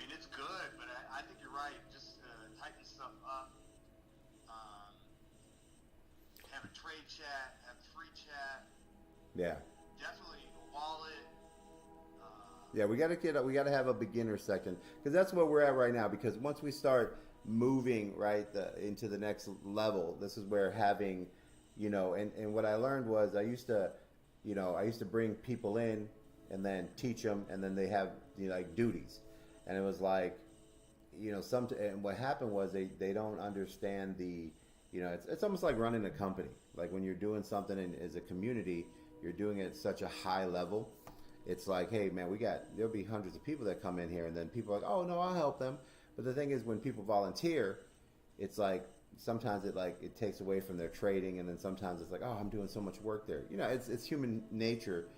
mean, it's good, but I think you're right. Just tighten stuff up. Um, have a trade chat, have free chat. Yeah. Definitely a wallet. Yeah, we got to have a beginner section because that's where we're at right now. Because once we start moving into the next level, this is where having, and what I learned was I used to bring people in and then teach them, and then they have like duties, and it was like, and what happened was they don't understand it's almost like running a company. Like when you're doing something as a community, you're doing it at such a high level. It's like, hey man, there'll be hundreds of people that come in here, and then people are like, oh no, I'll help them. But the thing is, when people volunteer, it's like sometimes it takes away from their trading, and then sometimes it's like, oh, I'm doing so much work there. It's human nature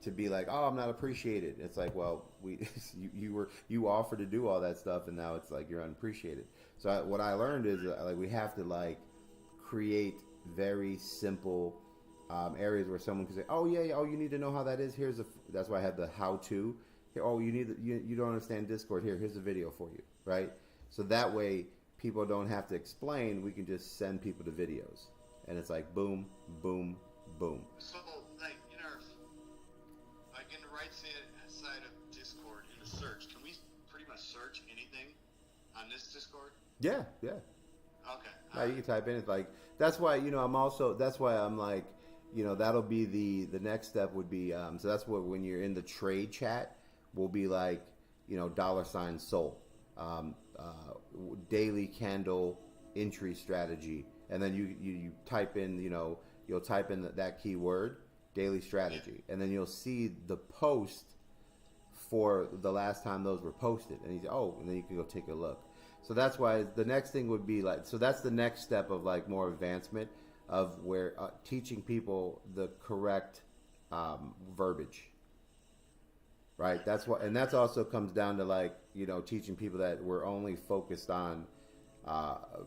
to be like, oh, I'm not appreciated. It's like, well, you offered to do all that stuff, and now it's like you're unappreciated. So what I learned is like we have to like create very simple areas where someone can say, "Oh yeah, oh you need to know how that is. That's why I have the how-to. Here, oh you don't understand Discord. Here's a video for you, right? So that way people don't have to explain. We can just send people to videos, and it's like boom, boom, boom. So, like, like in the right side of Discord, in the search, can we pretty much search anything on this Discord? Yeah, yeah. Okay. Now you can type in. It's like that's why that's why I'm like, that'll be the next step would be so that's what when you're in the trade chat will be like $ soul daily candle entry strategy, and then you type in you'll type in that keyword daily strategy, and then you'll see the post for the last time those were posted, and and then you can go take a look. So that's why the next thing would be like, so that's the next step of like more advancement of where teaching people the correct verbiage, right? That's what, and that's also comes down to like teaching people that we're only focused on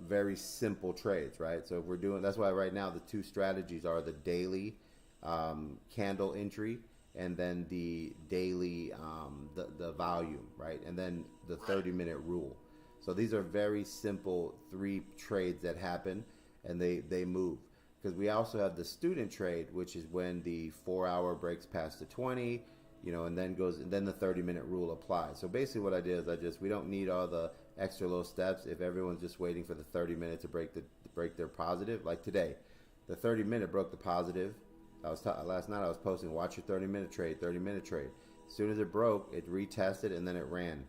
very simple trades, right? So if we're doing, that's why right now the two strategies are the daily candle entry, and then the daily the volume, right? And then the 30-minute rule. So these are very simple 3 trades that happen, and they move. Because we also have the student trade, which is when the 4-hour breaks past the 20, and then the 30-minute rule applies. So basically what I did is we don't need all the extra little steps if everyone's just waiting for the 30-minute to break their positive. Like today, the 30-minute broke the positive. Last night I was posting, watch your 30-minute trade, 30-minute trade. As soon as it broke, it retested and then it ran.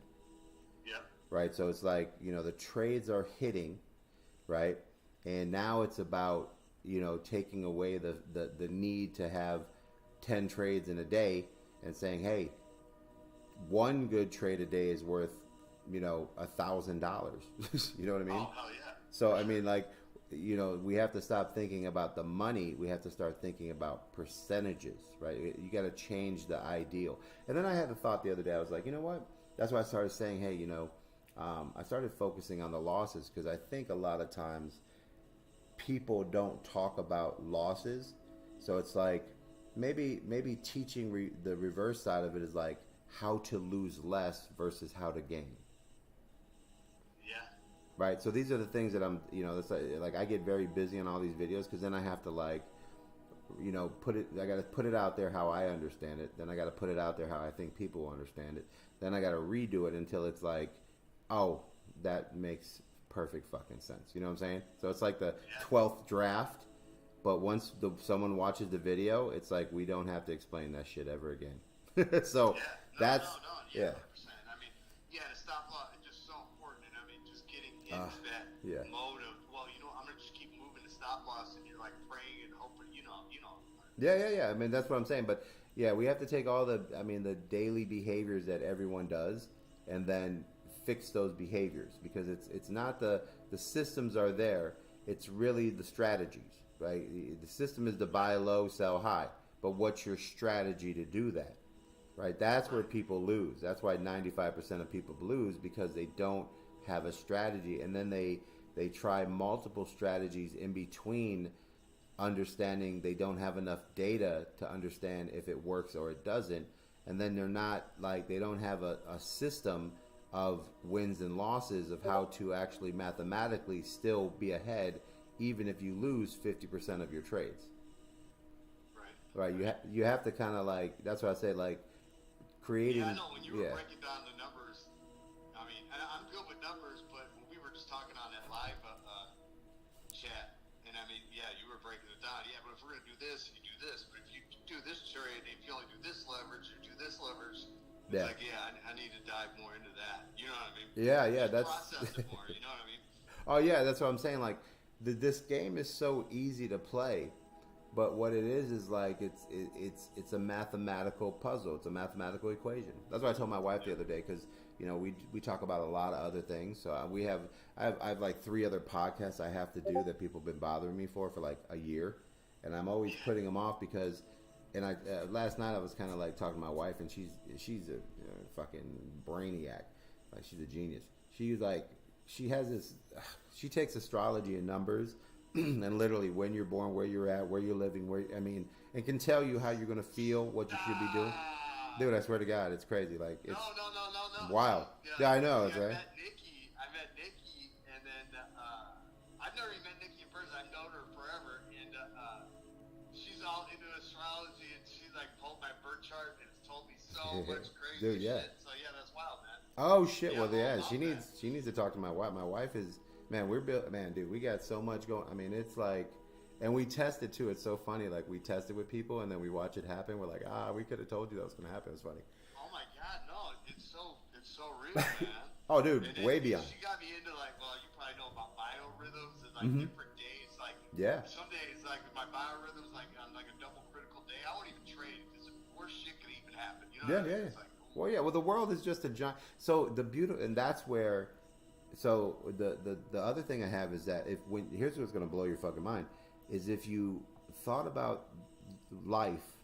Yeah. Right, so it's like the trades are hitting, right, and now it's about taking away the need to have 10 trades in a day and saying, hey, one good trade a day is worth $1,000. You know what I mean? Oh hell yeah. So I mean, like, we have to stop thinking about the money. We have to start thinking about percentages, right? You got to change the ideal. And then I had the thought the other day. I was like, you know what? That's why I started saying, hey, I started focusing on the losses, because I think a lot of times people don't talk about losses. So it's like maybe teaching the reverse side of it is like how to lose less versus how to gain. Yeah. Right. So these are the things that I'm, it's like I get very busy on all these videos, because then I have to like, I got to put it out there how I understand it. Then I got to put it out there how I think people will understand it. Then I got to redo it until it's like, oh, that makes perfect fucking sense. You know what I'm saying? So it's like the 12th draft, but once someone watches the video, it's like we don't have to explain that shit ever again. So that's yeah, 100%. I mean, the stop loss is just so important, and I mean, just getting into that mode of, well, I'm gonna just keep moving the stop loss, and you're like praying and hoping, Yeah. I mean, that's what I'm saying. But yeah, we have to take all the daily behaviors that everyone does, and then fix those behaviors, because it's not the systems are there. It's really the strategies, right? The system is to buy low, sell high. But what's your strategy to do that? Right? That's where people lose. That's why 95% of people lose, because they don't have a strategy, and then they try multiple strategies in between, understanding they don't have enough data to understand if it works or it doesn't, and then they're not like, they don't have a system of wins and losses of how to actually mathematically still be ahead, even if you lose 50% of your trades. Right. You have to kind of like, that's what I say, like creating. Yeah, I know when you were breaking down the numbers. I mean, I'm good with numbers, but when we were just talking on that live chat, and I mean, yeah, you were breaking it down. Yeah, but if we're gonna do this, you do this. But if you do this trade, if you only do this leverage, or do this leverage, it's like, I need to dive more into that. You know what I mean? Yeah, that's process it more. You know what I mean? Oh yeah, that's what I'm saying. Like this game is so easy to play, but what it is like it's a mathematical puzzle. It's a mathematical equation. That's what I told my wife the other day, because you know we talk about a lot of other things. So I have like 3 other podcasts I have to do that people have been bothering me for like a year, and I'm always putting them off because. And I last night I was kind of like talking to my wife, and she's a fucking brainiac, like she's a genius. She's like she has this. She takes astrology and numbers, and literally when you're born, where you're at, where you're living, and can tell you how you're gonna feel, what you should be doing. Dude, I swear to God, it's crazy. Like it's no. Wild. Yeah, I know. It's right. I met Nikki, and then I've never even met Nikki in person. I've known her forever, and she's all into astrology, and she like pulled my birth chart and it's told me so much crazy shit. So yeah, that's wild, man. Oh shit! Yeah, well, yeah, she needs to talk to my wife. My wife is dude. We got so much going. I mean, it's like, and we test it too. It's so funny. Like we test it with people, and then we watch it happen. We're like, we could have told you that was gonna happen. It's funny. Oh my God, no! It's so real, man. Oh, dude, way beyond. She got me into like, well, you probably know about biorhythms and like different days. Like, some days like my biorhythms, like on like a double critical day, I won't even trade because worse shit could even happen. You know? Yeah. It's like, well, yeah. Well, the world is just a giant. So the beauty, and that's where. So the other thing I have is that here's what's going to blow your fucking mind is if you thought about life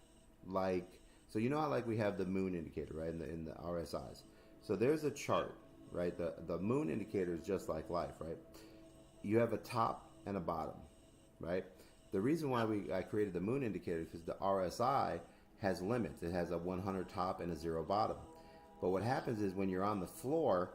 like, so you know how like we have the moon indicator, right, in the RSIs. So there's a chart, right? The moon indicator is just like life, right? You have a top and a bottom, right? The reason why I created the moon indicator is because the RSI has limits. It has a 100 top and a 0 bottom. But what happens is when you're on the floor,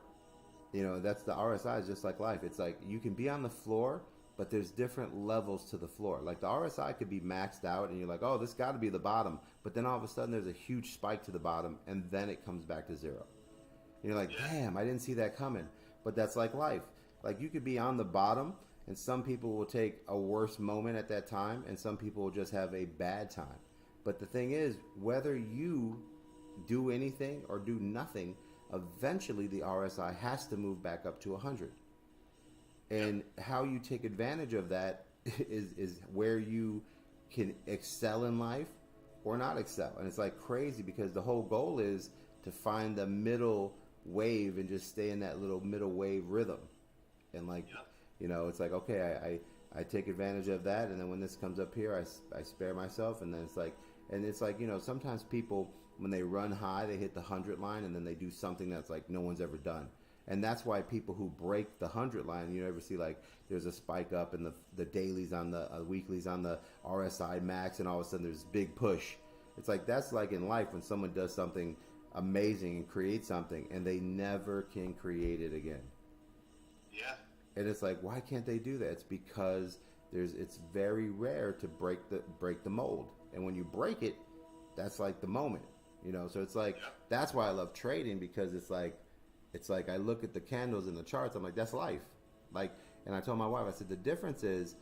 you know, that's the RSI is just like life. It's like you can be on the floor, but there's different levels to the floor. Like the RSI could be maxed out and you're like, oh, this got to be the bottom. But then all of a sudden there's a huge spike to the bottom and then it comes back to 0. And you're like, damn, I didn't see that coming. But that's like life. Like you could be on the bottom and some people will take a worse moment at that time and some people will just have a bad time. But the thing is, whether you do anything or do nothing, eventually the RSI has to move back up to 100. And how you take advantage of that is where you can excel in life or not excel. And it's like crazy because the whole goal is to find the middle wave and just stay in that little middle wave rhythm. And like, you know, it's like, okay, I take advantage of that. And then when this comes up here, I spare myself. And then it's like, you know, sometimes people, when they run high, they hit the 100 line and then they do something that's like no one's ever done. And that's why people who break the 100 line, you ever see like there's a spike up and the dailies on the weeklies on the RSI max and all of a sudden there's big push. It's like that's like in life when someone does something amazing and creates something and they never can create it again. Yeah. And it's like, why can't they do that? It's because it's very rare to break the mold. And when you break it, that's like the moment. You know, so it's like that's why I love trading because it's like I look at the candles and the charts. I'm like, that's life. Like, and I told my wife, I said, the difference is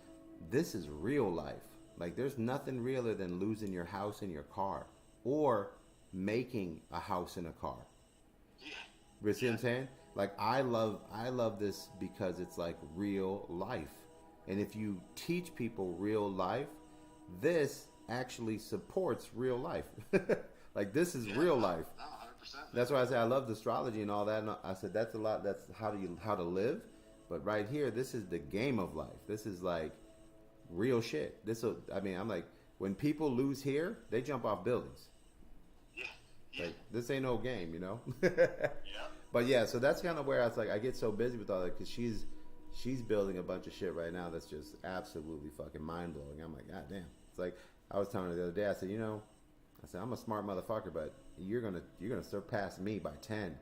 this is real life. Like, there's nothing realer than losing your house and your car or making a house and a car. You see what I'm saying? Like, I love this because it's like real life. And if you teach people real life, this actually supports real life. Like this is real life. No, 100%. That's why I say I love astrology and all that. And I said that's a lot. That's how to live. But right here, this is the game of life. This is like real shit. I'm like, when people lose here, they jump off buildings. Yeah. Like this ain't no game, you know. But yeah, so that's kind of where I was like, I get so busy with all that because she's building a bunch of shit right now that's just absolutely fucking mind blowing. I'm like, God damn. It's like I was telling her the other day. I said, I'm a smart motherfucker, but you're gonna surpass me by 10.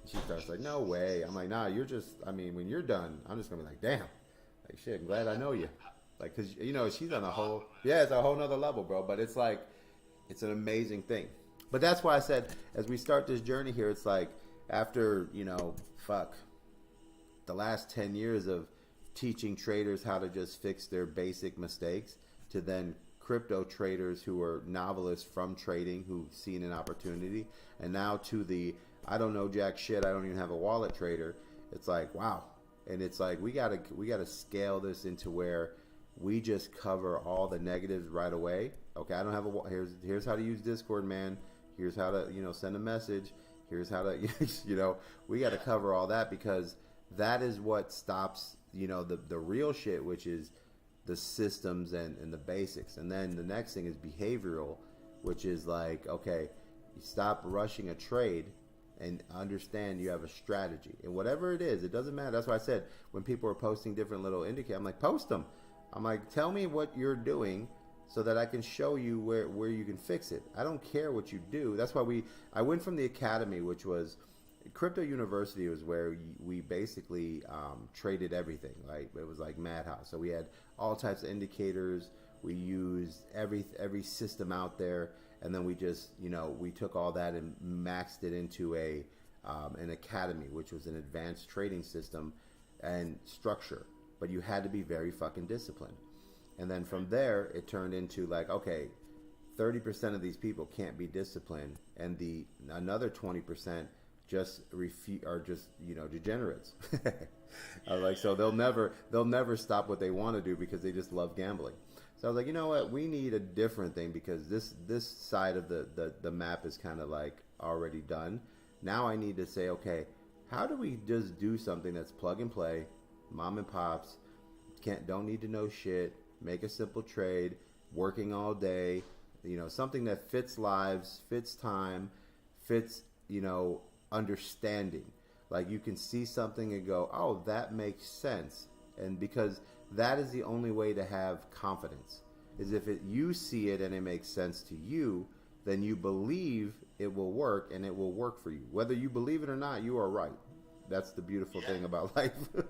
She starts like, no way. I'm like, nah, you're just, I mean, when you're done, I'm just going to be like, damn. Like, shit, I'm glad I know you. Like, because, you know, she's on a whole, yeah, it's a whole nother level, bro. But it's like, it's an amazing thing. But that's why I said, as we start this journey here, it's like, after, you know, the last 10 years of teaching traders how to just fix their basic mistakes, to then crypto traders who are novelists from trading who've seen an opportunity, and now to the I don't know jack shit, I don't even have a wallet trader. It's like, wow. And it's like we gotta scale this into where we just cover all the negatives right away. Okay, I don't have a here's how to use Discord, man. Here's how to, you know, send a message. Here's how to you know, we got to cover all that, because that is what stops, you know, the real shit, which is the systems and the basics. And then the next thing is behavioral, which is like, okay, you stop rushing a trade and understand you have a strategy. And whatever it is, it doesn't matter. That's why I said when people are posting different little indicators, I'm like, post them. I'm like, tell me what you're doing so that I can show you where you can fix it. I don't care what you do. That's why I went from the academy, which was Crypto University, was where we basically traded everything. Like, it was like madhouse. So we had all types of indicators. We used every system out there, and then we just, you know, we took all that and maxed it into an academy, which was an advanced trading system and structure. But you had to be very fucking disciplined. And then from there, it turned into like, okay, 30% of these people can't be disciplined, and another 20% just are just, you know, degenerates. I was like, so they'll never stop what they want to do because they just love gambling. So I was like, you know what, we need a different thing, because this side of the map is kind of like already done. Now I need to say, okay, how do we just do something that's plug and play, mom and pops, don't need to know shit, make a simple trade, working all day, you know, something that fits lives, fits time, fits, you know, understanding. Like, you can see something and go, oh, that makes sense. And because that is the only way to have confidence, is if you see it and it makes sense to you, then you believe it will work, and it will work for you. Whether you believe it or not, you are right. That's the beautiful thing about life. Dude,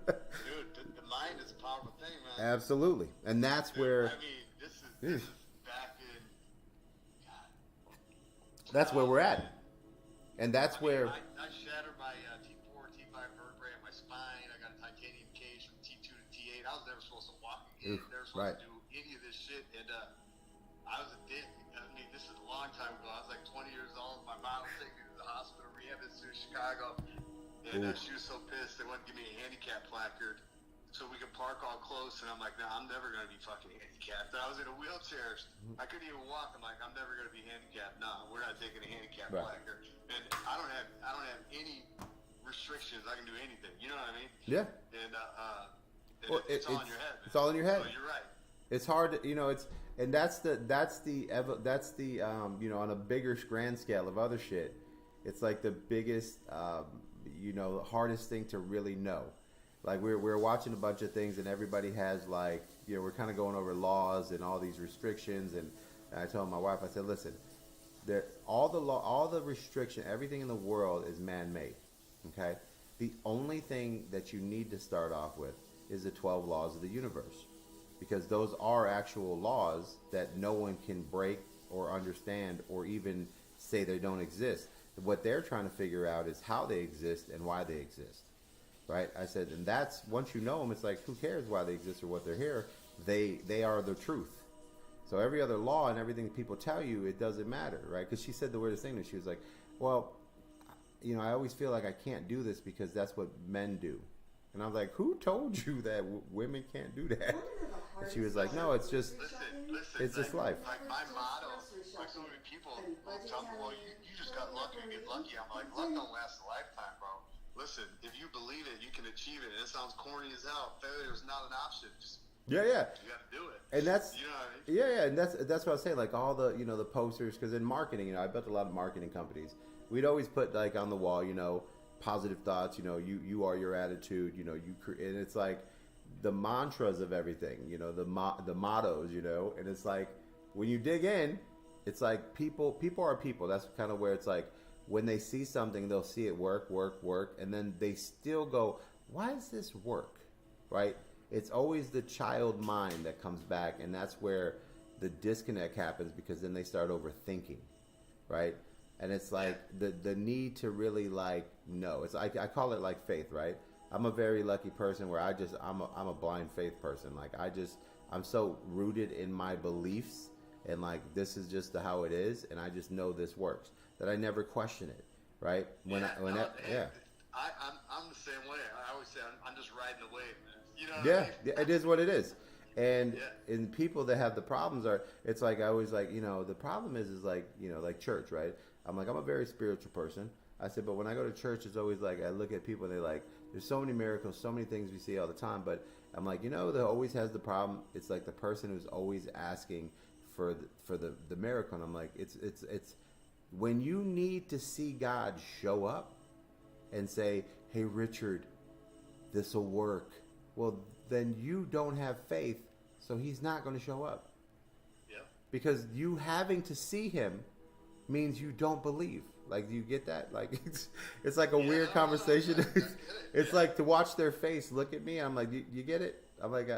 the mind is a powerful thing, man. Absolutely. And that's where... I mean, this is back in... God. That's where we're at. And that's where... I shattered my T4, T5 vertebrae in my spine. I got a titanium cage from T2 to T8. I was never supposed to walk again. Never supposed to do any of this shit. And I was a dick. I mean, this is a long time ago. I was like 20 years old. My mom was taking me to the hospital, rehab in Chicago. And she was so pissed they wouldn't give me a handicap placard so we could park all close. And I'm like, no, I'm never going to be fucking handicapped. I was in a wheelchair. I couldn't even walk. I'm like, I'm never going to be handicapped. No, we're not taking a handicap placard. And I don't have any restrictions. I can do anything. You know what I mean? Yeah. And it's all in your head. Man. It's all in your head. So you're right. It's hard to, you know, and that's the you know, on a bigger grand scale of other shit, it's like the biggest you know, the hardest thing to really know. Like, we're watching a bunch of things, and everybody has, like, you know, we're kind of going over laws and all these restrictions, and I told my wife, I said, listen, all the restriction, everything in the world is man-made. Okay, the only thing that you need to start off with is the 12 laws of the universe, because those are actual laws that no one can break or understand or even say they don't exist. What they're trying to figure out is how they exist and why they exist, right? I said, and that's, once you know them, it's like, who cares why they exist or what they're here? They are the truth. So every other law and everything people tell you, it doesn't matter, right? Because she said the weirdest thing to me. She was like, well, you know, I always feel like I can't do this because that's what men do. And I was like, who told you that women can't do that? And she was like, no, it's just, it's just life. Like, my motto, like, so many people will tell me, well, you just got lucky, you get lucky. I'm like, luck don't last a lifetime, bro. Listen, if you believe it, you can achieve it. And it sounds corny as hell. Failure is not an option. Just, yeah. you got to do it. And that's, you know what I mean? Yeah, and that's what I was saying. Like, all the, you know, the posters, because in marketing, you know, I built a lot of marketing companies. We'd always put, like, on the wall, you know, positive thoughts, you know, you are your attitude, you know, and it's like the mantras of everything, you know, the mottos, you know, and it's like, when you dig in, it's like people are people. That's kind of where it's like, when they see something, they'll see it work, and then they still go, why does this work? Right? It's always the child mind that comes back, and that's where the disconnect happens, because then they start overthinking, right? And it's like the need to really like know. It's I call it like faith, right? I'm a very lucky person where I'm a blind faith person. Like I'm so rooted in my beliefs, and like this is just how it is, and I just know this works, that I never question it, right? I'm the same way. I always say I'm just riding the wave, man. You know what I mean? Yeah, it is what it is. And people that have the problems are, it's like I always like, the problem is like, like church, right? I'm like, I'm a very spiritual person. I said, but when I go to church, it's always like I look at people and they're like, there's so many miracles, so many things we see all the time. But I'm like, that always has the problem. It's like the person who's always asking for the miracle. And I'm like, it's when you need to see God show up and say, hey, Richard, this will work. Well, then you don't have faith, so he's not going to show up. Yeah. Because you having to see him means you don't believe. Like, do you get that? Like, it's like a weird conversation. It's like to watch their face look at me. I'm like, you get it? I'm like,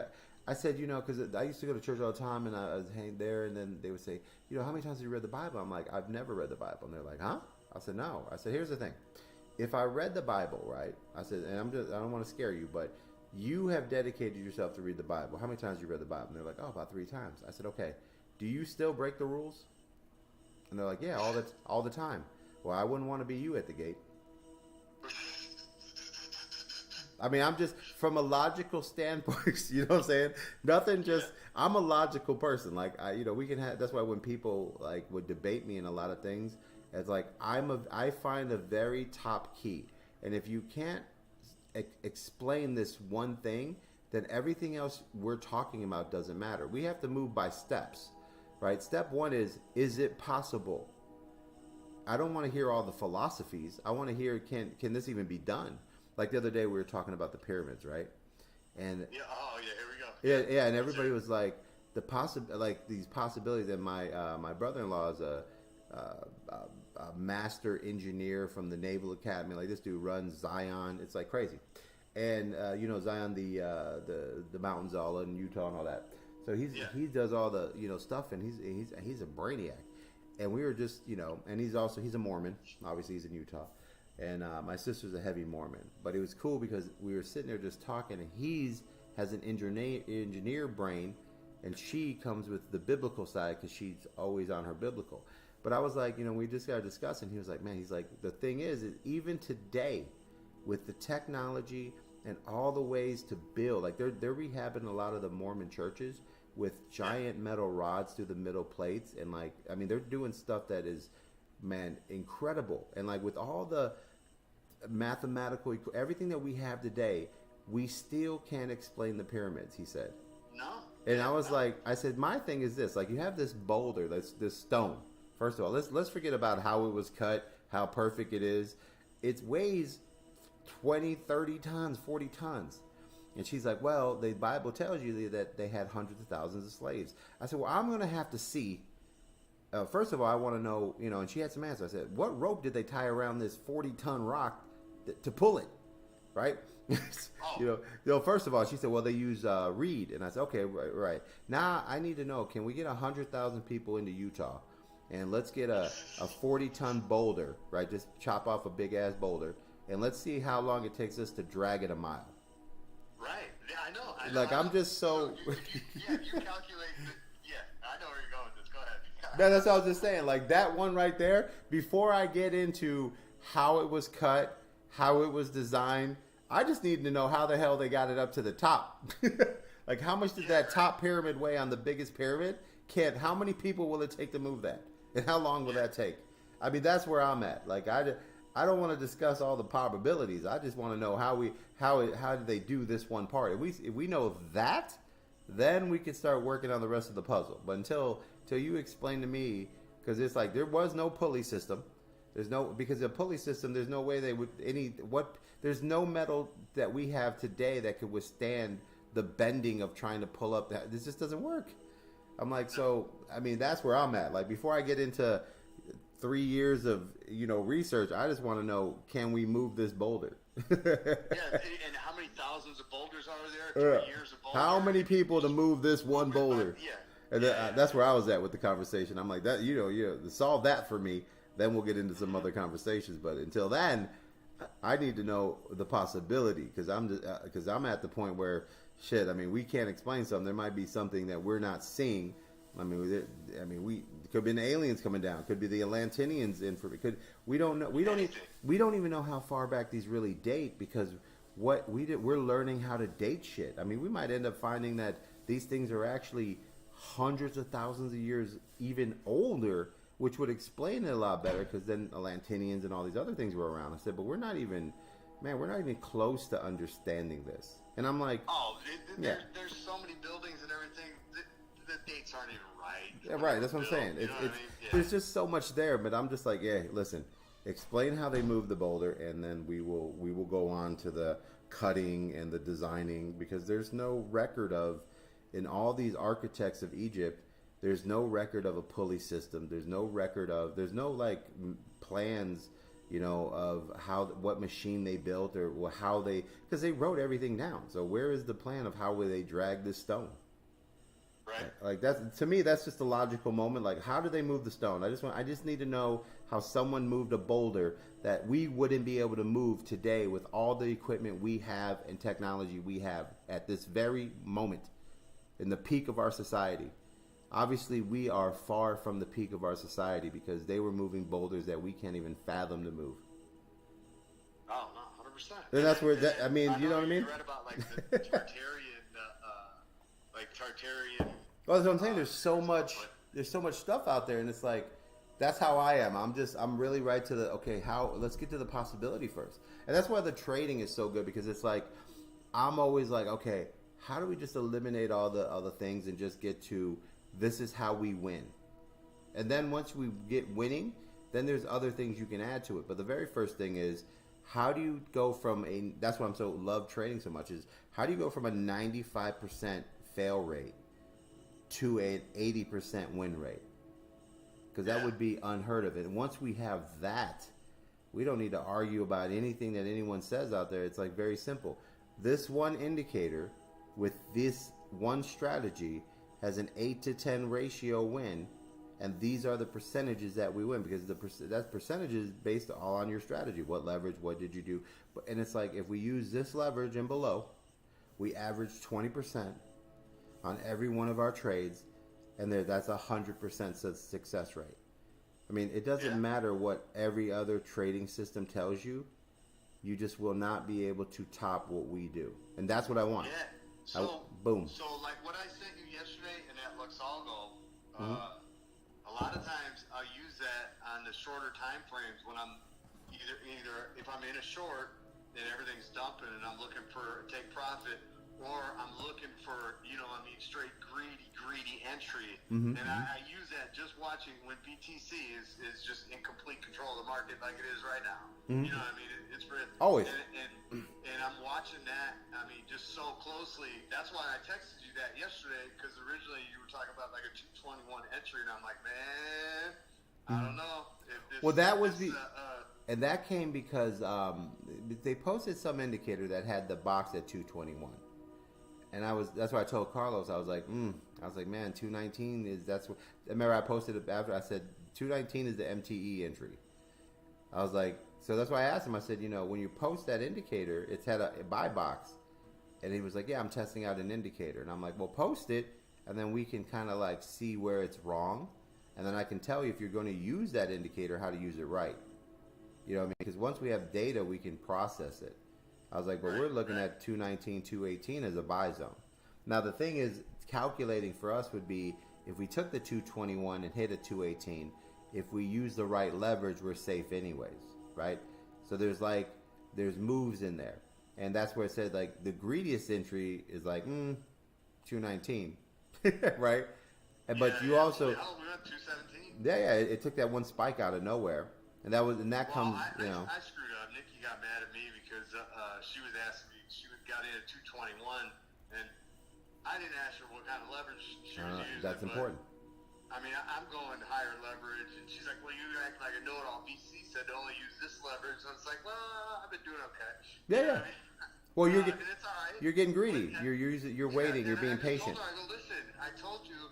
I said, because I used to go to church all the time, and I was hanging there, and then they would say, how many times have you read the Bible? I'm like, I've never read the Bible. And they're like, huh? I said, no. I said, here's the thing. If I read the Bible, right? I said, and I don't want to scare you, but you have dedicated yourself to read the Bible. How many times have you read the Bible? And they're like, oh, about 3 times. I said, okay. Do you still break the rules? And they're like, yeah, all the time. Well, I wouldn't want to be you at the gate. I mean, I'm just, from a logical standpoint, you know what I'm saying? Nothing just, I'm a logical person. Like, we can have, that's why when people, like, would debate me in a lot of things, it's like, I find a very top key. And if you can't explain this one thing, then everything else we're talking about doesn't matter. We have to move by steps, right? Step 1 is it possible? I don't want to hear all the philosophies. I want to hear, can this even be done? Like the other day we were talking about the pyramids, right? And here we go. Yeah, and everybody was like these possibilities. And my brother-in-law is a master engineer from the Naval Academy. Like, this dude runs Zion. It's like crazy. And Zion, the mountains all in Utah and all that. So he does all the stuff, and he's a brainiac. And we were just and he's a Mormon. Obviously, he's in Utah. And my sister's a heavy Mormon. But it was cool because we were sitting there just talking, and has an engineer brain, and she comes with the biblical side because she's always on her biblical. But I was like, we just got to discuss, and he was like, man, he's like, the thing is even today, with the technology and all the ways to build, like they're rehabbing a lot of the Mormon churches with giant metal rods through the middle plates, and like, I mean, they're doing stuff that is, man, incredible. And like with all the mathematical, everything that we have today, we still can't explain the pyramids, he said. No. And I was like, I said, my thing is this, like, you have this boulder, this stone. First of all, let's forget about how it was cut, how perfect it is. It weighs 20, 30 tons, 40 tons. And she's like, well, the Bible tells you that they had hundreds of thousands of slaves. I said, well, I'm going to have to see. First of all, I want to know, and she had some answers. I said, what rope did they tie around this 40-ton rock to pull it, right? First of all, she said, well, they use reed. And I said, okay, right. Now I need to know, can we get 100,000 people into Utah? And let's get a 40-ton boulder, right? Just chop off a big-ass boulder. And let's see how long it takes us to drag it a mile. Right. Yeah, I know. Like, I'm just so... you calculate... I know where you're going with this. Go ahead. No, that's what I was just saying. Like, that one right there, before I get into how it was cut, how it was designed, I just need to know how the hell they got it up to the top. Like, how much did that top pyramid weigh on the biggest pyramid? How many people will it take to move that? And how long will that take? I mean, that's where I'm at. Like, I don't want to discuss all the probabilities. I just want to know how did they do this one part. If we know that, then we can start working on the rest of the puzzle. But until you explain to me, because it's like there was no pulley system. Because a pulley system, there's no way they would there's no metal that we have today that could withstand the bending of trying to pull up that. This just doesn't work. I'm like, so, I mean, that's where I'm at. Like, before I get into 3 years of research. I just want to know, can we move this boulder? Yeah, and how many thousands of boulders are there? 3 years of boulders. How many people to move this one boulder? Yeah. And that's where I was at with the conversation. I'm like, that solve that for me. Then we'll get into some other conversations. But until then, I need to know the possibility, because I'm at the point where shit. I mean, we can't explain something. There might be something that we're not seeing. We could be the aliens coming down. Could be the Atlanteans in for it. We don't know. We don't even know how far back these really date, because we're learning how to date shit. I mean, we might end up finding that these things are actually hundreds of thousands of years even older, which would explain it a lot better, because then Atlanteans and all these other things were around. I said, but we're not even close to understanding this. And I'm like, there's so many buildings and everything. The dates aren't even right. Yeah, right. That's what I'm saying. There's just so much there, but I'm just like, yeah, listen, explain how they moved the boulder, and then we will go on to the cutting and the designing, because there's no record of, in all these architects of Egypt, there's no record of a pulley system. There's no like plans, of what machine they built, or how because they wrote everything down. So where is the plan of how will they drag this stone? Right. Like that's, to me, that's just a logical moment. Like, how do they move the stone? I just need to know how someone moved a boulder that we wouldn't be able to move today with all the equipment we have and technology we have at this very moment in the peak of our society. Obviously, we are far from the peak of our society, because they were moving boulders that we can't even fathom to move. Oh, no, 100%. And that's where you know what I mean? You read about like the Tartarian. Well, that's what I'm saying. There's so much stuff out there, and it's like, that's how I am. I'm really right to let's get to the possibility first. And that's why the trading is so good, because it's like, I'm always like, okay, how do we just eliminate all the other things and just get to, this is how we win? And then once we get winning, then there's other things you can add to it. But the very first thing is, how do you go from that's why I'm love trading so much, is how do you go from a 95% fail rate to an 80% win rate? Because that would be unheard of. And once we have that, we don't need to argue about anything that anyone says out there. It's like very simple. This one indicator with this one strategy has an 8 to 10 ratio win, and these are the percentages that we win, because that percentage is based all on your strategy. What leverage, what did you do? And it's like, if we use this leverage and below, we average 20% on every one of our trades, and that's 100% success rate. I mean, it doesn't matter what every other trading system tells you. You just will not be able to top what we do, and that's what I want. Yeah. So boom. So like what I sent you yesterday in that Luxalgo, a lot of times I'll use that on the shorter time frames when I'm either if I'm in a short and everything's dumping and I'm looking for take profit, or I'm looking for, straight greedy entry. And I use that just watching when BTC is just in complete control of the market like it is right now. You know what I mean? It's always. And I'm watching that, just so closely. That's why I texted you that yesterday, because originally you were talking about like a 221 entry, and I'm like, man, I don't know. And that came because they posted some indicator that had the box at 221. And that's why I told Carlos, I was like, man, 219 is, remember I posted it after, I said 219 is the MTE entry. I was like, so that's why I asked him, I said, when you post that indicator, it's had a buy box. And he was like, yeah, I'm testing out an indicator. And I'm like, well, post it, and then we can kind of like see where it's wrong. And then I can tell you, if you're going to use that indicator, how to use it right. You know what I mean? Because once we have data, we can process it. I was like, but we're looking at 219, 218 as a buy zone. Now, the thing is, calculating for us would be, if we took the 221 and hit a 218, if we use the right leverage, we're safe anyways, right? So there's moves in there. And that's where it said, like, the greediest entry is like, 219, right? But you also... We're at 217. Yeah, it took that one spike out of nowhere. And that comes, I screwed up. Nikki got mad at me because she was asking me, she got in at 221, and I didn't ask her what kind of leverage she was using. That's important. I mean, I'm going higher leverage, and she's like, "Well, you act like a know-it-all." BC said to only use this leverage, and it's like, "Well, I've been doing okay." Yeah, You know yeah. what I mean? Well, And it's all right. you're getting greedy. But, You're yeah, waiting. You're and being I just patient. told her, I go, "Listen, I told you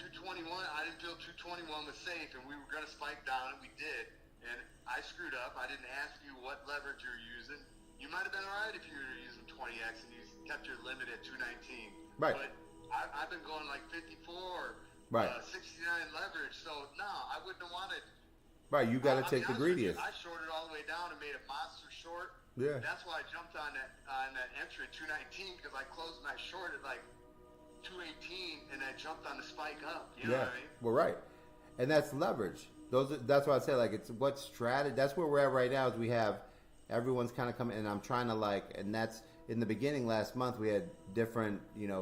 221. I didn't feel 221 was safe, and we were going to spike down, and we did. And I screwed up. I didn't ask you what leverage you're using. You might have been all right if you were using 20x and you kept your limit at 219. Right. But I've been going like 54, Right. 69 leverage. So no, I wouldn't have wanted. Right. You got to I'll take be the honest with you, greediest. I shorted all the way down and made a monster short. Yeah. That's why I jumped on that entry at 219 because I closed my short at like 218 and I jumped on the spike up. You know what I mean? Well, right. And that's leverage. That's why I say like it's what strategy. That's where we're at right now. Is we have everyone's kind of coming, and I'm trying to and that's in the beginning last month we had different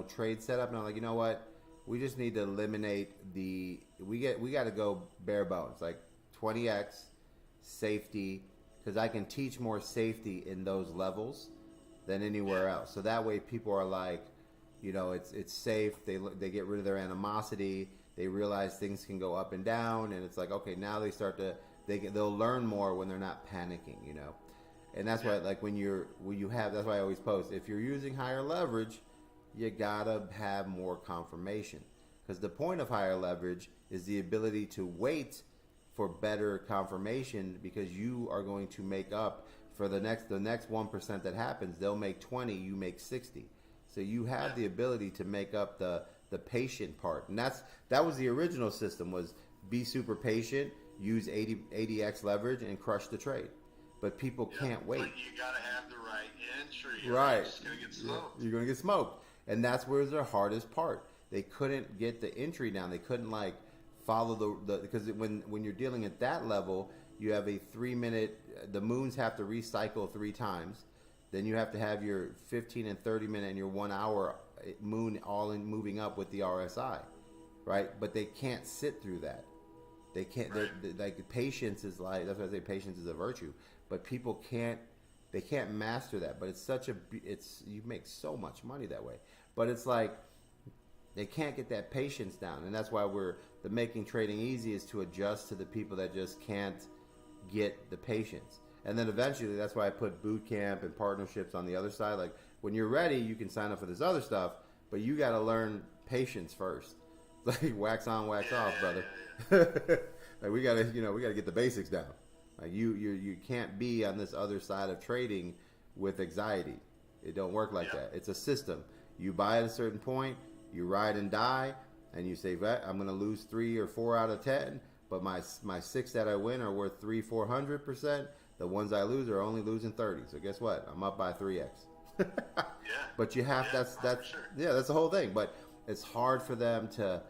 trade setup, and I'm like, you know what, we just need to eliminate we got to go bare bones, like 20x safety, because I can teach more safety in those levels than anywhere else. So that way people are like, it's safe. They get rid of their animosity. They realize things can go up and down, and it's like, okay, now they start to they'll learn more when they're not panicking, And that's why, like that's why I always post, if you're using higher leverage, you gotta have more confirmation, because the point of higher leverage is the ability to wait for better confirmation, because you are going to make up for the next 1% that happens. They'll make 20, you make 60. So you have the ability to make up the patient part, and that was the original system, was be super patient, use 80x leverage, and crush the trade. But people can't wait. But you gotta have the right entry. Right. You're just gonna get smoked. You're gonna get smoked, and that's where their hardest part. They couldn't get the entry down. They couldn't follow the because when you're dealing at that level, you have a 3-minute. The moons have to recycle 3 times. Then you have to have your 15 and 30 minute and your 1 hour moon all in moving up with the RSI, right? But they can't sit through that. They can't. Right. Like patience is that's why I say patience is a virtue. But people can't. They can't master that. But you make so much money that way. But it's like they can't get that patience down, and that's why the making trading easy is to adjust to the people that just can't get the patience. And then eventually, that's why I put boot camp and partnerships on the other side. Like when you're ready, you can sign up for this other stuff, but you got to learn patience first. Like wax on, wax off, brother. Like we gotta get the basics down. Like you can't be on this other side of trading with anxiety. It don't work like that. It's a system. You buy at a certain point, you ride and die, and you say, I'm going to lose 3 or 4 out of 10, but my 6 that I win are worth 400%. The ones I lose are only losing 30. So guess what? I'm up by 3x. But you have that's the whole thing. But it's hard for them to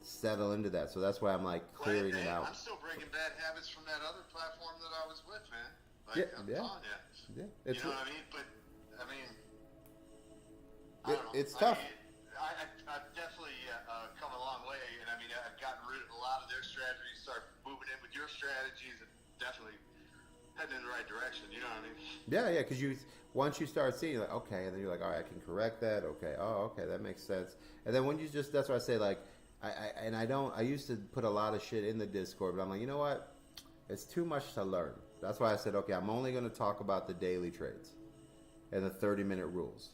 settle into that. So that's why I'm clearing it out. I'm still breaking bad habits from that other platform that I was with, man. I'm telling you. Yeah. You know what I mean? But I mean, I don't know. It's tough. I've definitely come a long way, and I mean, I've gotten rid of a lot of their strategies, started moving in with your strategies, and definitely heading in the right direction. You know what I mean? Yeah, because once you start seeing, you're like, okay, and then you're like, all right, I can correct that. Okay, that makes sense. And then when you that's why I say I used to put a lot of shit in the Discord, but I'm like, you know what? It's too much to learn. That's why I said, okay, I'm only going to talk about the daily trades and the 30-minute rules.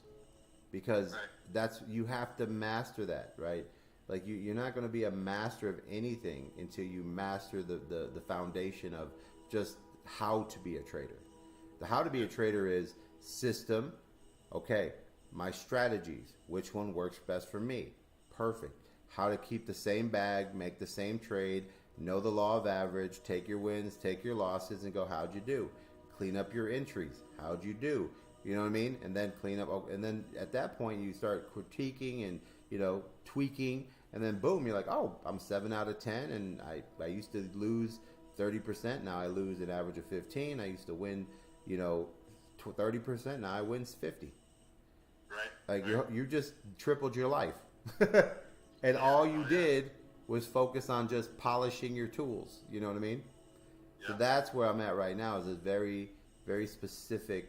Because you have to master that, right? Like you're not going to be a master of anything until you master the foundation of just how to be a trader. The how to be a trader is system. Okay, my strategies. Which one works best for me? Perfect. How to keep the same bag, make the same trade, know the law of average, take your wins, take your losses, and go, how'd you do? Clean up your entries. How'd you do? You know what I mean? And then clean up. And then at that point, you start critiquing and, tweaking. And then boom, you're like, oh, I'm 7 out of 10. And I used to lose 30%. Now I lose an average of 15. I used to win, 30%. Now I win 50. Right. Like you just tripled your life. And all you did was focus on just polishing your tools. You know what I mean? Yeah. So that's where I'm at right now, is a very, very specific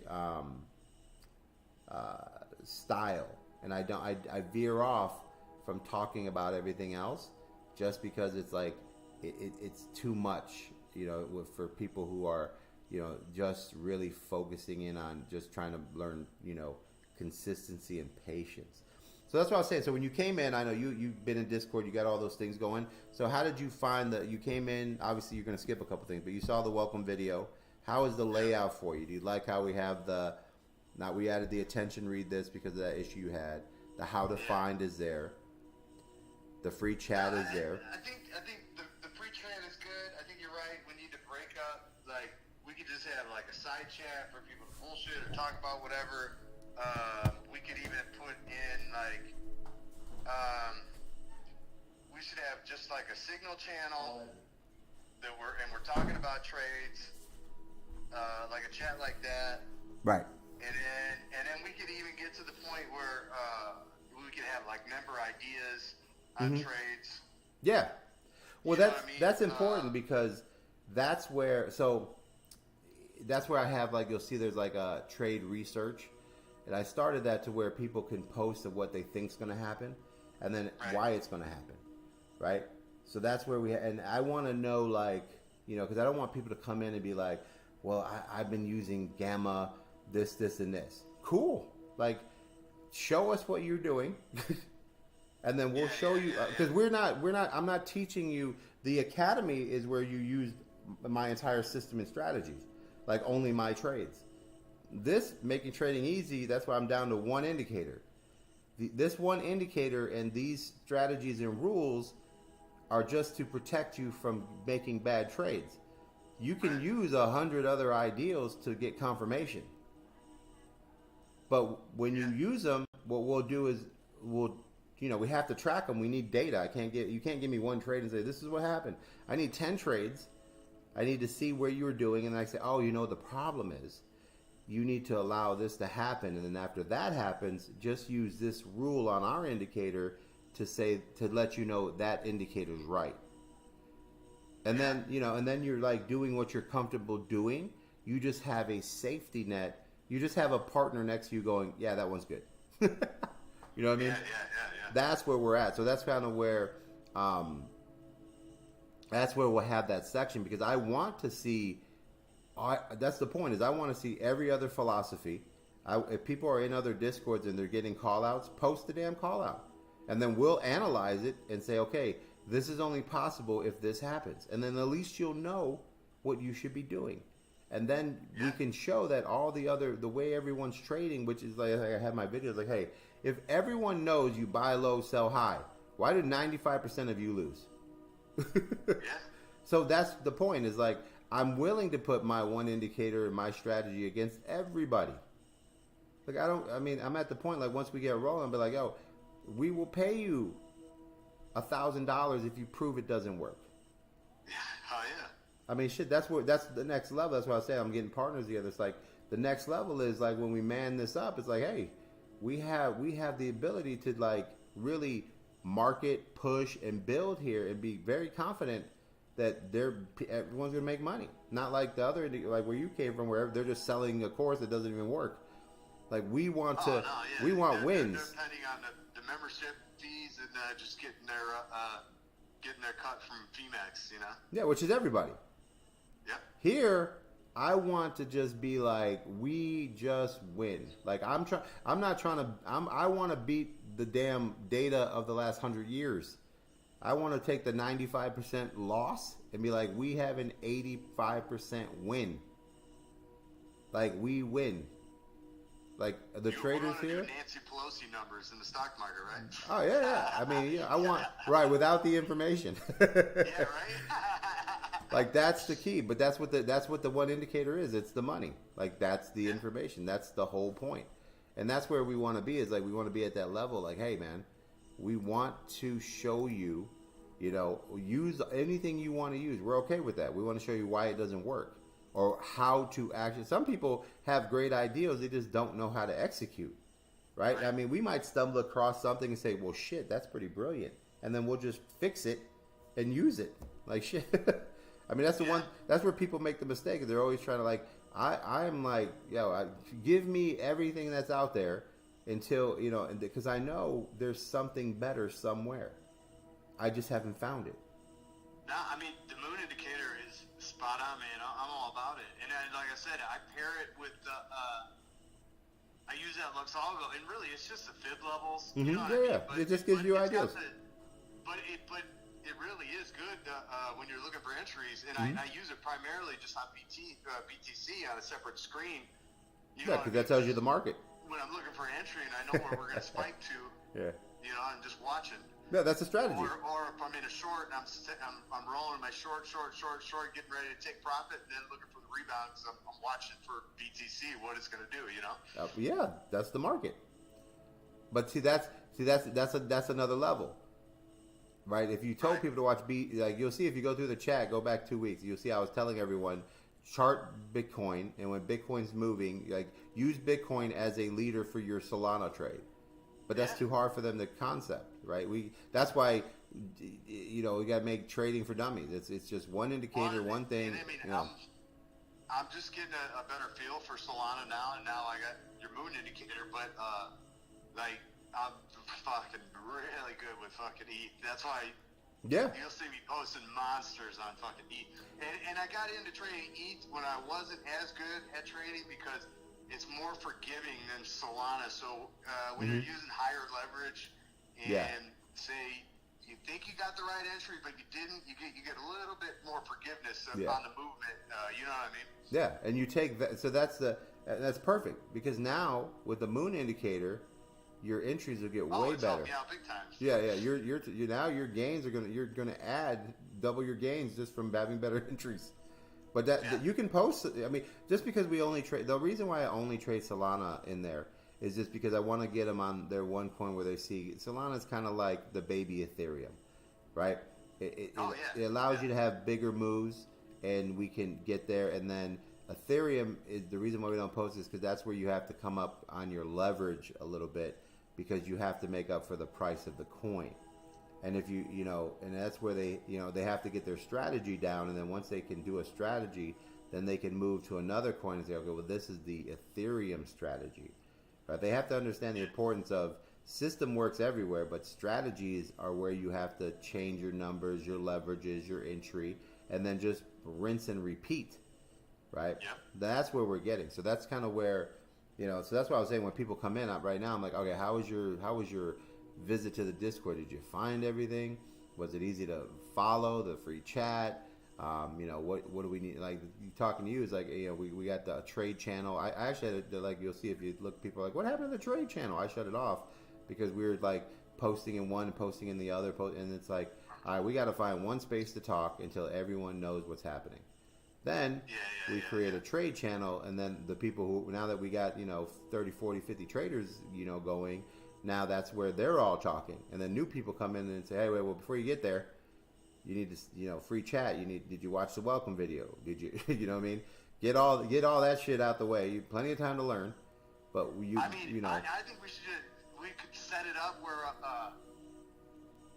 style, and I veer off from talking about everything else just because it's like it's too much, for people who are, just really focusing in on just trying to learn, consistency and patience. So that's what I was saying. So when you came in, I know you've been in Discord, you got all those things going. So how did you find that you came in? Obviously, you're going to skip a couple things, but you saw the welcome video. How is the layout for you? Do you like how we have now we added the attention read this because of that issue you had. The how to find is there. The free chat is there. I think the free chat is good. I think you're right. We need to break up. Like, we could just have like a side chat for people to bullshit or talk about whatever. We could even put in like, we should have just like a signal channel that we're talking about trades, like a chat like that. Right. And then we could even get to the point where we could have like member ideas on trades. Yeah. Well, that's I mean? important because that's where I have, like, you'll see there's like a trade research, and I started that to where people can post of what they think's going to happen, and then why it's going to happen, right? So that's where and I want to know, like, because I don't want people to come in and be like, well, I've been using Gamma, this, and this. Cool. Like, show us what you're doing. And then we'll show you, because I'm not teaching you. The academy is where you use my entire system and strategies, like only my trades. This making trading easy, that's why I'm down to one indicator. This one indicator and these strategies and rules are just to protect you from making bad trades. You can use 100 other ideals to get confirmation. But when you use them, what we'll do is we have to track them. We need data. You can't give me one trade and say, this is what happened. I need 10 trades. I need to see where you were doing. And I say, oh, the problem is you need to allow this to happen. And then after that happens, just use this rule on our indicator to let you know that indicator's right. And then, and then you're like doing what you're comfortable doing. You just have a safety net. You just have a partner next to you going, yeah, that one's good. You know what I mean? Yeah. That's where we're at. So that's kind of where, we'll have that section, because I want to see, that's the point, is I want to see every other philosophy. If people are in other Discords and they're getting call outs, post the damn call out. And then we'll analyze it and say, okay, this is only possible if this happens. And then at least you'll know what you should be doing. And then we can show that the way everyone's trading, which is like I have my videos, like, hey, if everyone knows you buy low, sell high, why do 95% of you lose? So that's the point, is like, I'm willing to put my one indicator and my strategy against everybody. Like, I'm at the point, like, once we get rolling, I'll be like, yo, we will pay you $1,000 if you prove it doesn't work. Oh, yeah. I mean, shit, that's the next level. That's why I say I'm getting partners together. It's like the next level is like when we man this up, it's like, hey, we have the ability to like really market, push, and build here and be very confident that everyone's going to make money. Not like the other, like where you came from, where they're just selling a course that doesn't even work. Like, we want we want wins. They're depending on the membership fees and just getting their cut from FEMAX, Yeah, which is everybody. Yep. Here, I want to just be like, we just win. Like, I want to beat the damn data of the last 100 years. I want to take the 95% loss and be like, we have an 85% win. Like, we win. Like, the traders here. Nancy Pelosi numbers in the stock market, right? Oh yeah. I mean, I want without the information. Yeah, right. Like, that's the key, but that's what the one indicator is. It's the money. Like, that's the information. That's the whole point. And that's where we want to be, is like, we want to be at that level. Like, hey man, we want to show you, use anything you want to use. We're okay with that. We want to show you why it doesn't work, or how to actually. Some people have great ideas, they just don't know how to execute. Right? I mean, we might stumble across something and say, well, shit, that's pretty brilliant. And then we'll just fix it and use it. Like, shit. I mean, that's where people make the mistake. They're always trying to, like, I'm like, give me everything that's out there until, because I know there's something better somewhere. I just haven't found it. No, I mean, the moon indicator is spot on, man. I'm all about it. And like I said, I pair it with the, I use that Luxalgo, and really it's just the fib levels. Mm-hmm. You know what I mean? Yeah. It just gives you it's ideas. But it really is good when you're looking for entries, and Mm-hmm. I use it primarily just on BTC on a separate screen. You Yeah, know what because I that mean? tells you the market. When I'm looking for an entry and I know where we're going to spike to, Yeah. you know, I'm just watching. Yeah, that's a strategy. Or if I'm in a short and I'm rolling my short, getting ready to take profit, and then looking for the rebound because I'm watching for BTC what it's going to do, you know? Yeah, that's the market. But that's another level, right? If you told people to watch like you'll see if you go through the chat, go back 2 weeks, you'll see I was telling everyone chart Bitcoin, and when Bitcoin's moving, like use Bitcoin as a leader for your Solana trade. But that's too hard for them to concept, right? That's why, you know, we got to make trading for dummies. It's just one indicator, one thing. And I mean, you know. I'm just getting a better feel for Solana now, and now I got your moon indicator. But like I'm fucking really good with fucking ETH. That's why. Yeah. You'll see me posting monsters on fucking ETH. And I got into trading ETH when I wasn't as good at trading because it's more forgiving than Solana. So when you're using higher leverage and say you think you got the right entry, but you didn't, you get a little bit more forgiveness on the movement. You know what I mean? Yeah, and you take that. So that's perfect because now with the moon indicator, your entries will get way better. Yeah, big time. Yeah. You're now your gains you're gonna add double your gains just from having better entries. But that you can post. I mean, just because we only trade, the reason why I only trade Solana in there is just because I want to get them on their one coin where they see Solana is kind of like the baby Ethereum, right? It allows you to have bigger moves, and we can get there. And then Ethereum is the reason why we don't post this because that's where you have to come up on your leverage a little bit because you have to make up for the price of the coin. And if and that's where they have to get their strategy down. And then once they can do a strategy, then they can move to another coin and say, okay, well, this is the Ethereum strategy. Right? They have to understand the importance of system works everywhere, but strategies are where you have to change your numbers, your leverages, your entry, and then just rinse and repeat. Right? Yeah. That's where we're getting. So that's kind of where, so that's why I was saying when people come in right now, I'm like, okay, how was your visit to the Discord? Did you find everything? Was it easy to follow the free chat? What do we need? Like talking to you is like, we got the trade channel. I actually had to, like, you'll see if you look, people are like, what happened to the trade channel? I shut it off because we were like posting in one, posting in the other, and it's like, all right, we got to find one space to talk until everyone knows what's happening. Then we create a trade channel, and then the people who, now that we got 30, 40, 50 traders going, now that's where they're all talking, and then new people come in and say, hey, wait, well, before you get there, you need to, free chat. Did you watch the welcome video? Did you, you know what I mean? Get all that shit out the way. You plenty of time to learn, but I think we could set it up where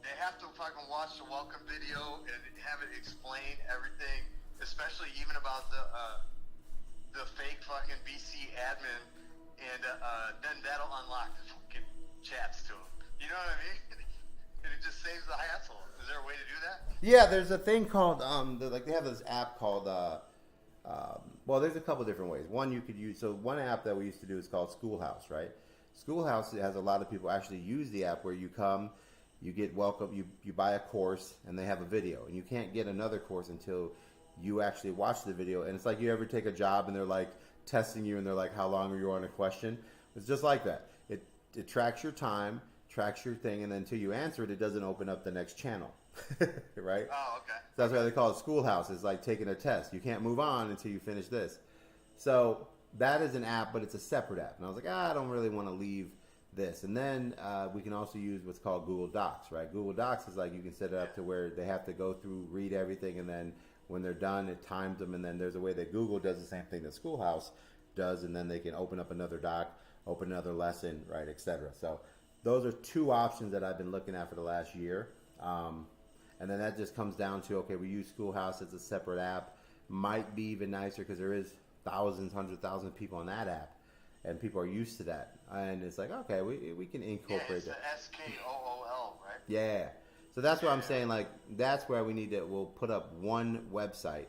they have to fucking watch the welcome video and have it explain everything, especially even about the fake fucking BC admin, and then that'll unlock the fucking chats to them. You know what I mean? And it just saves the hassle. Is there a way to do that? Yeah, there's a thing called they have this app called well, there's a couple different ways. One you could use. So one app that we used to do is called Schoolhouse, right? Schoolhouse has a lot of people actually use the app where you come, you get welcome, you buy a course, and they have a video, and you can't get another course until you actually watch the video. And it's like you ever take a job and they're like testing you and they're like, how long are you on a question? It's just like that. It tracks your time, tracks your thing, and then until you answer it, it doesn't open up the next channel. Right? Oh, okay. So that's why they call it Schoolhouse. It's like taking a test. You can't move on until you finish this. So that is an app, but it's a separate app. And I was like, I don't really want to leave this. And then we can also use what's called Google Docs, right? Google Docs is like you can set it up to where they have to go through, read everything, and then when they're done, it times them. And then there's a way that Google does the same thing that Schoolhouse does, and then they can open up another doc, open another lesson, right, etc. So those are two options that I've been looking at for the last year. And then that just comes down to, okay, we use Schoolhouse as a separate app. Might be even nicer because there is thousands, 100,000 people on that app, and people are used to that. And it's like, okay, we can incorporate that. Yeah, it's the SKOOL, right? Yeah. So that's what I'm saying. Like that's where we need to. We'll put up one website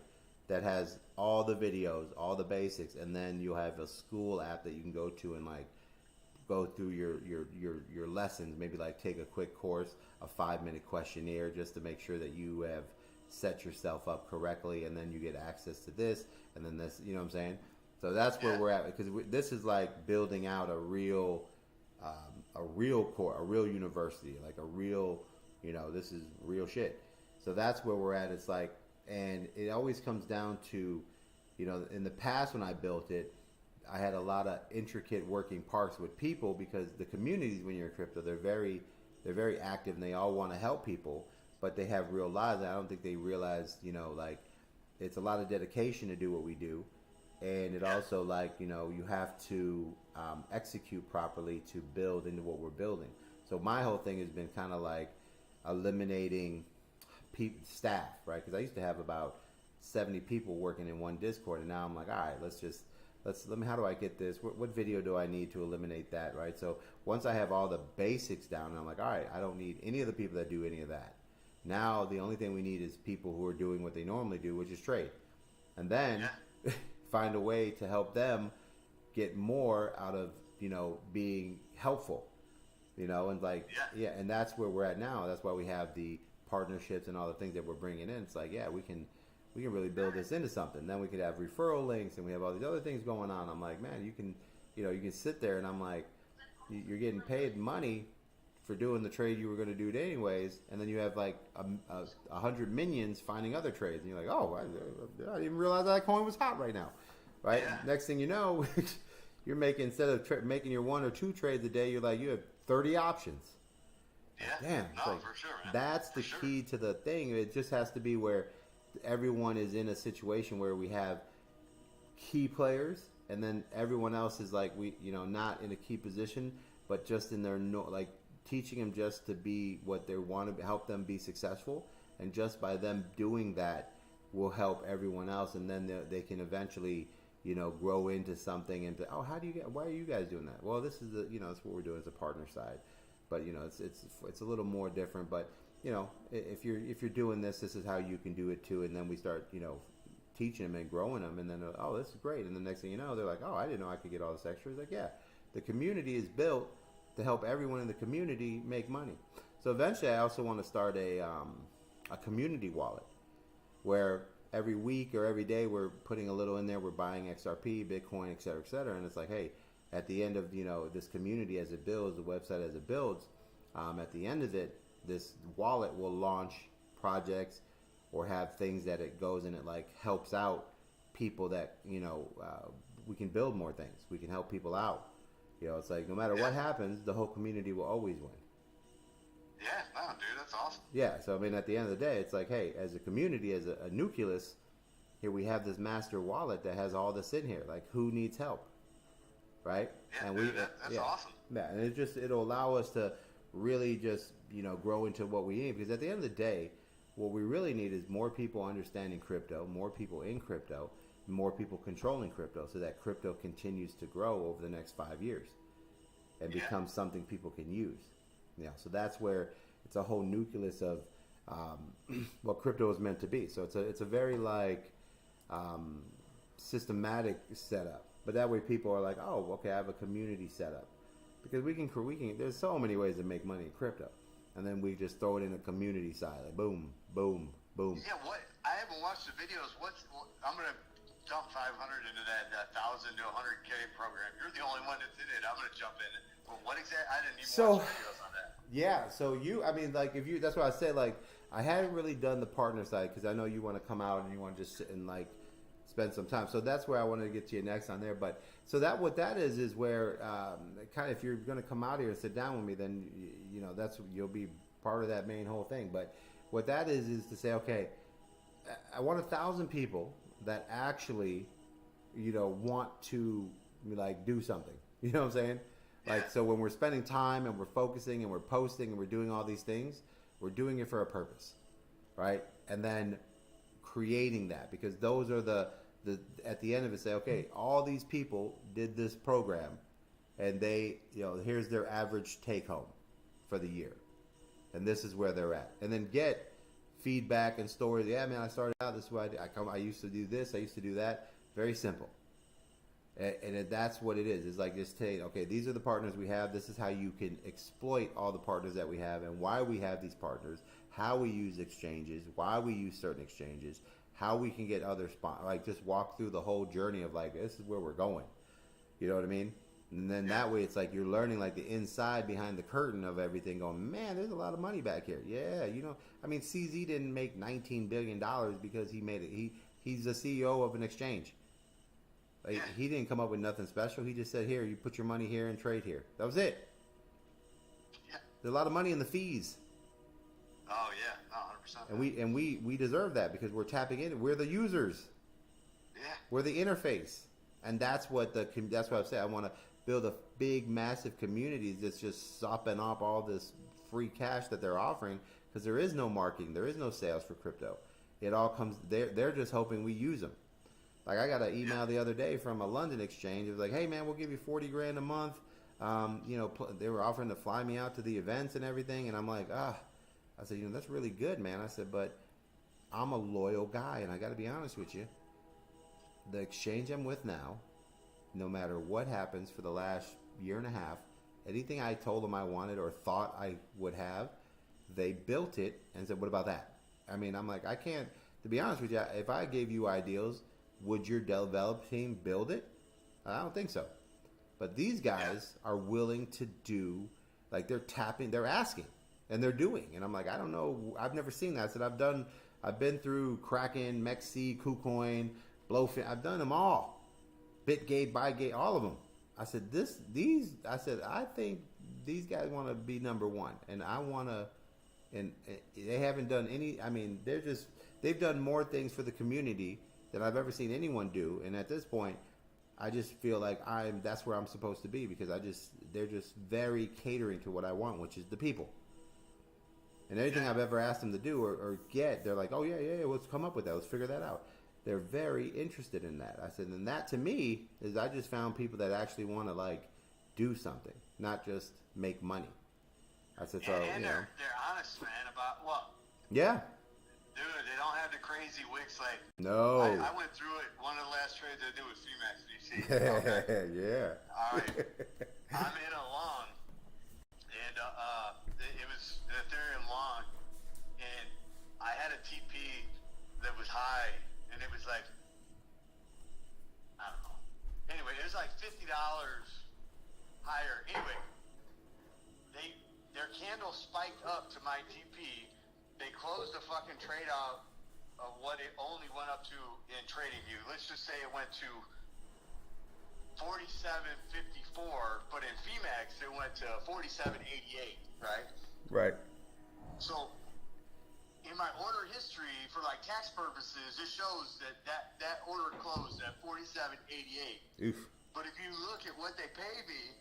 that has all the videos, all the basics, and then you'll have a school app that you can go to and like go through your lessons. Maybe like take a quick course, a 5-minute questionnaire, just to make sure that you have set yourself up correctly, and then you get access to this, and then this. You know what I'm saying? So that's where we're at, because this is like building out a real core, a real university, like a real, this is real shit. So that's where we're at. It's like, and it always comes down to, in the past when I built it, I had a lot of intricate working parts with people, because the communities when you're in crypto, they're very active and they all want to help people, but they have real lives. And I don't think they realize, like it's a lot of dedication to do what we do. And it also like, you have to execute properly to build into what we're building. So my whole thing has been kind of like eliminating staff, right? Because I used to have about 70 people working in one Discord, and now I'm like, all right, how do I get this? What video do I need to eliminate that, right? So once I have all the basics down, I'm like, all right, I don't need any of the people that do any of that. Now the only thing we need is people who are doing what they normally do, which is trade. And then find a way to help them get more out of, being helpful, and like, and that's where we're at now. That's why we have the partnerships and all the things that we're bringing in. It's like, we can really build this into something. Then we could have referral links, and we have all these other things going on. I'm like, man, you can sit there, and I'm like, you're getting paid money for doing the trade you were going to do it anyways, and then you have like 100 minions finding other trades, and you're like, oh, I didn't even realize that coin was hot right now, right? Yeah. Next thing you know, you're making, instead of making your 1 or 2 trades a day, you have 30 options. Yeah, damn, for sure, man. That's the key to the thing. It just has to be where everyone is in a situation where we have key players, and then everyone else is like, not in a key position, but just in their teaching them just to be what they want to help them be successful, and just by them doing that will help everyone else, and then they can eventually grow into something and why are you guys doing that? Well, this is that's what we're doing as a partner side, but it's a little more different, but if you're doing this is how you can do it too, and then we start teaching them and growing them, and then this is great, and the next thing you know, they're like, I didn't know I could get all this extra. It's like, the community is built to help everyone in the community make money. So eventually I also want to start a community wallet where every week or every day we're putting a little in there, we're buying XRP, Bitcoin, et cetera, and it's like, hey, at the end of this community as it builds, the website as it builds, at the end of it, this wallet will launch projects or have things that it goes and it like helps out people that we can build more things, we can help people out. It's like no matter what happens, the whole community will always win. Yeah, no, dude, that's awesome. Yeah, so I mean, at the end of the day, it's like, hey, as a community, as a nucleus, here we have this master wallet that has all this in here. Like, who needs help, right? Yeah, and dude, that's awesome. Yeah, and it'll allow us to really just grow into what we need, because at the end of the day, what we really need is more people understanding crypto, more people in crypto, more people controlling crypto, so that crypto continues to grow over the next 5 years and becomes something people can use. So that's where it's a whole nucleus of what crypto is meant to be. So it's a very systematic setup, but that way people are like, oh, okay, I have a community setup, because we can there's so many ways to make money in crypto, and then we just throw it in a community side, like boom, boom, boom. Yeah, I haven't watched the videos. I'm gonna dump 500 into that 1,000 to 100K program. You're the only one that's in it. I'm gonna jump in it. Well, what exactly? I didn't even watch videos on that. Yeah, so that's what I said. Like, I hadn't really done the partner side, because I know you want to come out and you want to just sit and spend some time. So that's where I wanted to get to you next on there. But so what that is where kind of, if you're going to come out here and sit down with me, then you'll be part of that main whole thing. But what that is to say, okay, I want 1,000 people that actually want to do something. You know what I'm saying? So when we're spending time and we're focusing and we're posting and we're doing all these things, we're doing it for a purpose, right? And then creating that, because those are the at the end of it, say, okay, all these people did this program, and they, here's their average take home for the year. and this is where they're at, and then get feedback and stories. Yeah, man, I started out this way. I used to do this. I used to do that. Very simple. And that's what it is. It's like just saying, okay, these are the partners we have. This is how you can exploit all the partners that we have and why we have these partners, how we use exchanges, why we use certain exchanges, how we can get other like just walk through the whole journey of like, this is where we're going. You know what I mean? And then that way it's like you're learning like the inside behind the curtain of everything going, man, there's a lot of money back here. Yeah, you know, I mean, CZ didn't make $19 billion because he made it. He's the CEO of an exchange. Like, he didn't come up with nothing special. He just said, here, you put your money here and trade here. That was it. Yeah. There's a lot of money in the fees. Oh, yeah. 100%. And we deserve that because we're tapping in. We're the users. Yeah. We're the interface. And that's what I've said. I want to build a big, massive community that's just sopping up all this free cash that they're offering because there is no marketing. There is no sales for crypto. It all comes, they're just hoping we use them. Like I got an email the other day from a London exchange. It was like, hey man, we'll give you 40 grand a month. You know, they were offering to fly me out to the events and everything. And I'm like, I said, you know, that's really good, man. I said, but I'm a loyal guy and I got to be honest with you. The exchange I'm with now, no matter what happens for the last year and a half, anything I told them I wanted or thought I would have, they built it and said, what about that? I mean, I'm like, I can't, to be honest with you, if I gave you ideals, would your develop team build it? I don't think so. But these guys are willing to do, like they're asking, and they're doing. And I'm like, I don't know, I've never seen that. I said, I've been through Kraken, MEXC, KuCoin, Blowfin, I've done them all. Bitgate, Bygate, all of them. I said, I think these guys want to be number one. And I want to, and they haven't done any, I mean, they've done more things for the community than I've ever seen anyone do. And at this point, I just feel like that's where I'm supposed to be because they're just very catering to what I want, which is the people. And anything I've ever asked them to do or get, they're like, oh yeah, let's come up with that. Let's figure that out. They're very interested in that. I said, and that to me is I just found people that actually want to like do something, not just make money. I said, so, and they're honest, man, about what? Yeah. Dude, they don't have the crazy wicks like. No. I went through it. One of the last trades I did was Femax VC. Okay. Yeah. All right. I'm in a long, and it was an Ethereum long, and I had a TP that was high, and it was like, I don't know. Anyway, it was like $50 higher. Anyway, their candle spiked up to my TP. They closed the fucking trade out of what it only went up to in TradingView. Let's just say it went to 47.54, but in Femax it went to 47.88, right? Right. So in my order history, for like tax purposes, it shows that order closed at 47.88. Oof. But if you look at what they paid me,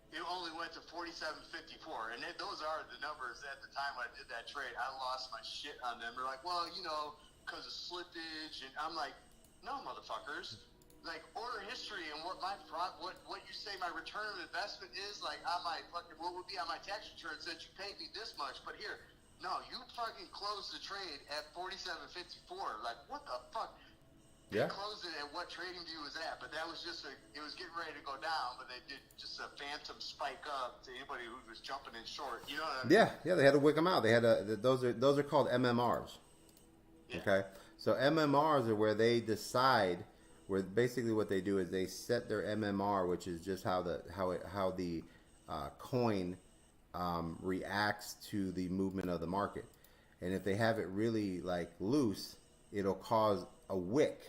it only went to 47.54, and those are the numbers at the time when I did that trade. I lost my shit on them. They're like, well, you know, because of slippage, and I'm like, no, motherfuckers. Like order history and what you say my return of investment is, like on my fucking what would be on my tax return says you paid me this much, but here, no, you fucking closed the trade at 47.54. Like what the fuck? They closed it at what TradingView was at, but that was just it was getting ready to go down, but they did just a phantom spike up to anybody who was jumping in short. You know what I mean? Yeah, they had to wick them out. They had those are called MMRs. Yeah. Okay, so MMRs are where they decide, where basically what they do is they set their MMR, which is just how the coin reacts to the movement of the market, and if they have it really like loose, it'll cause a wick.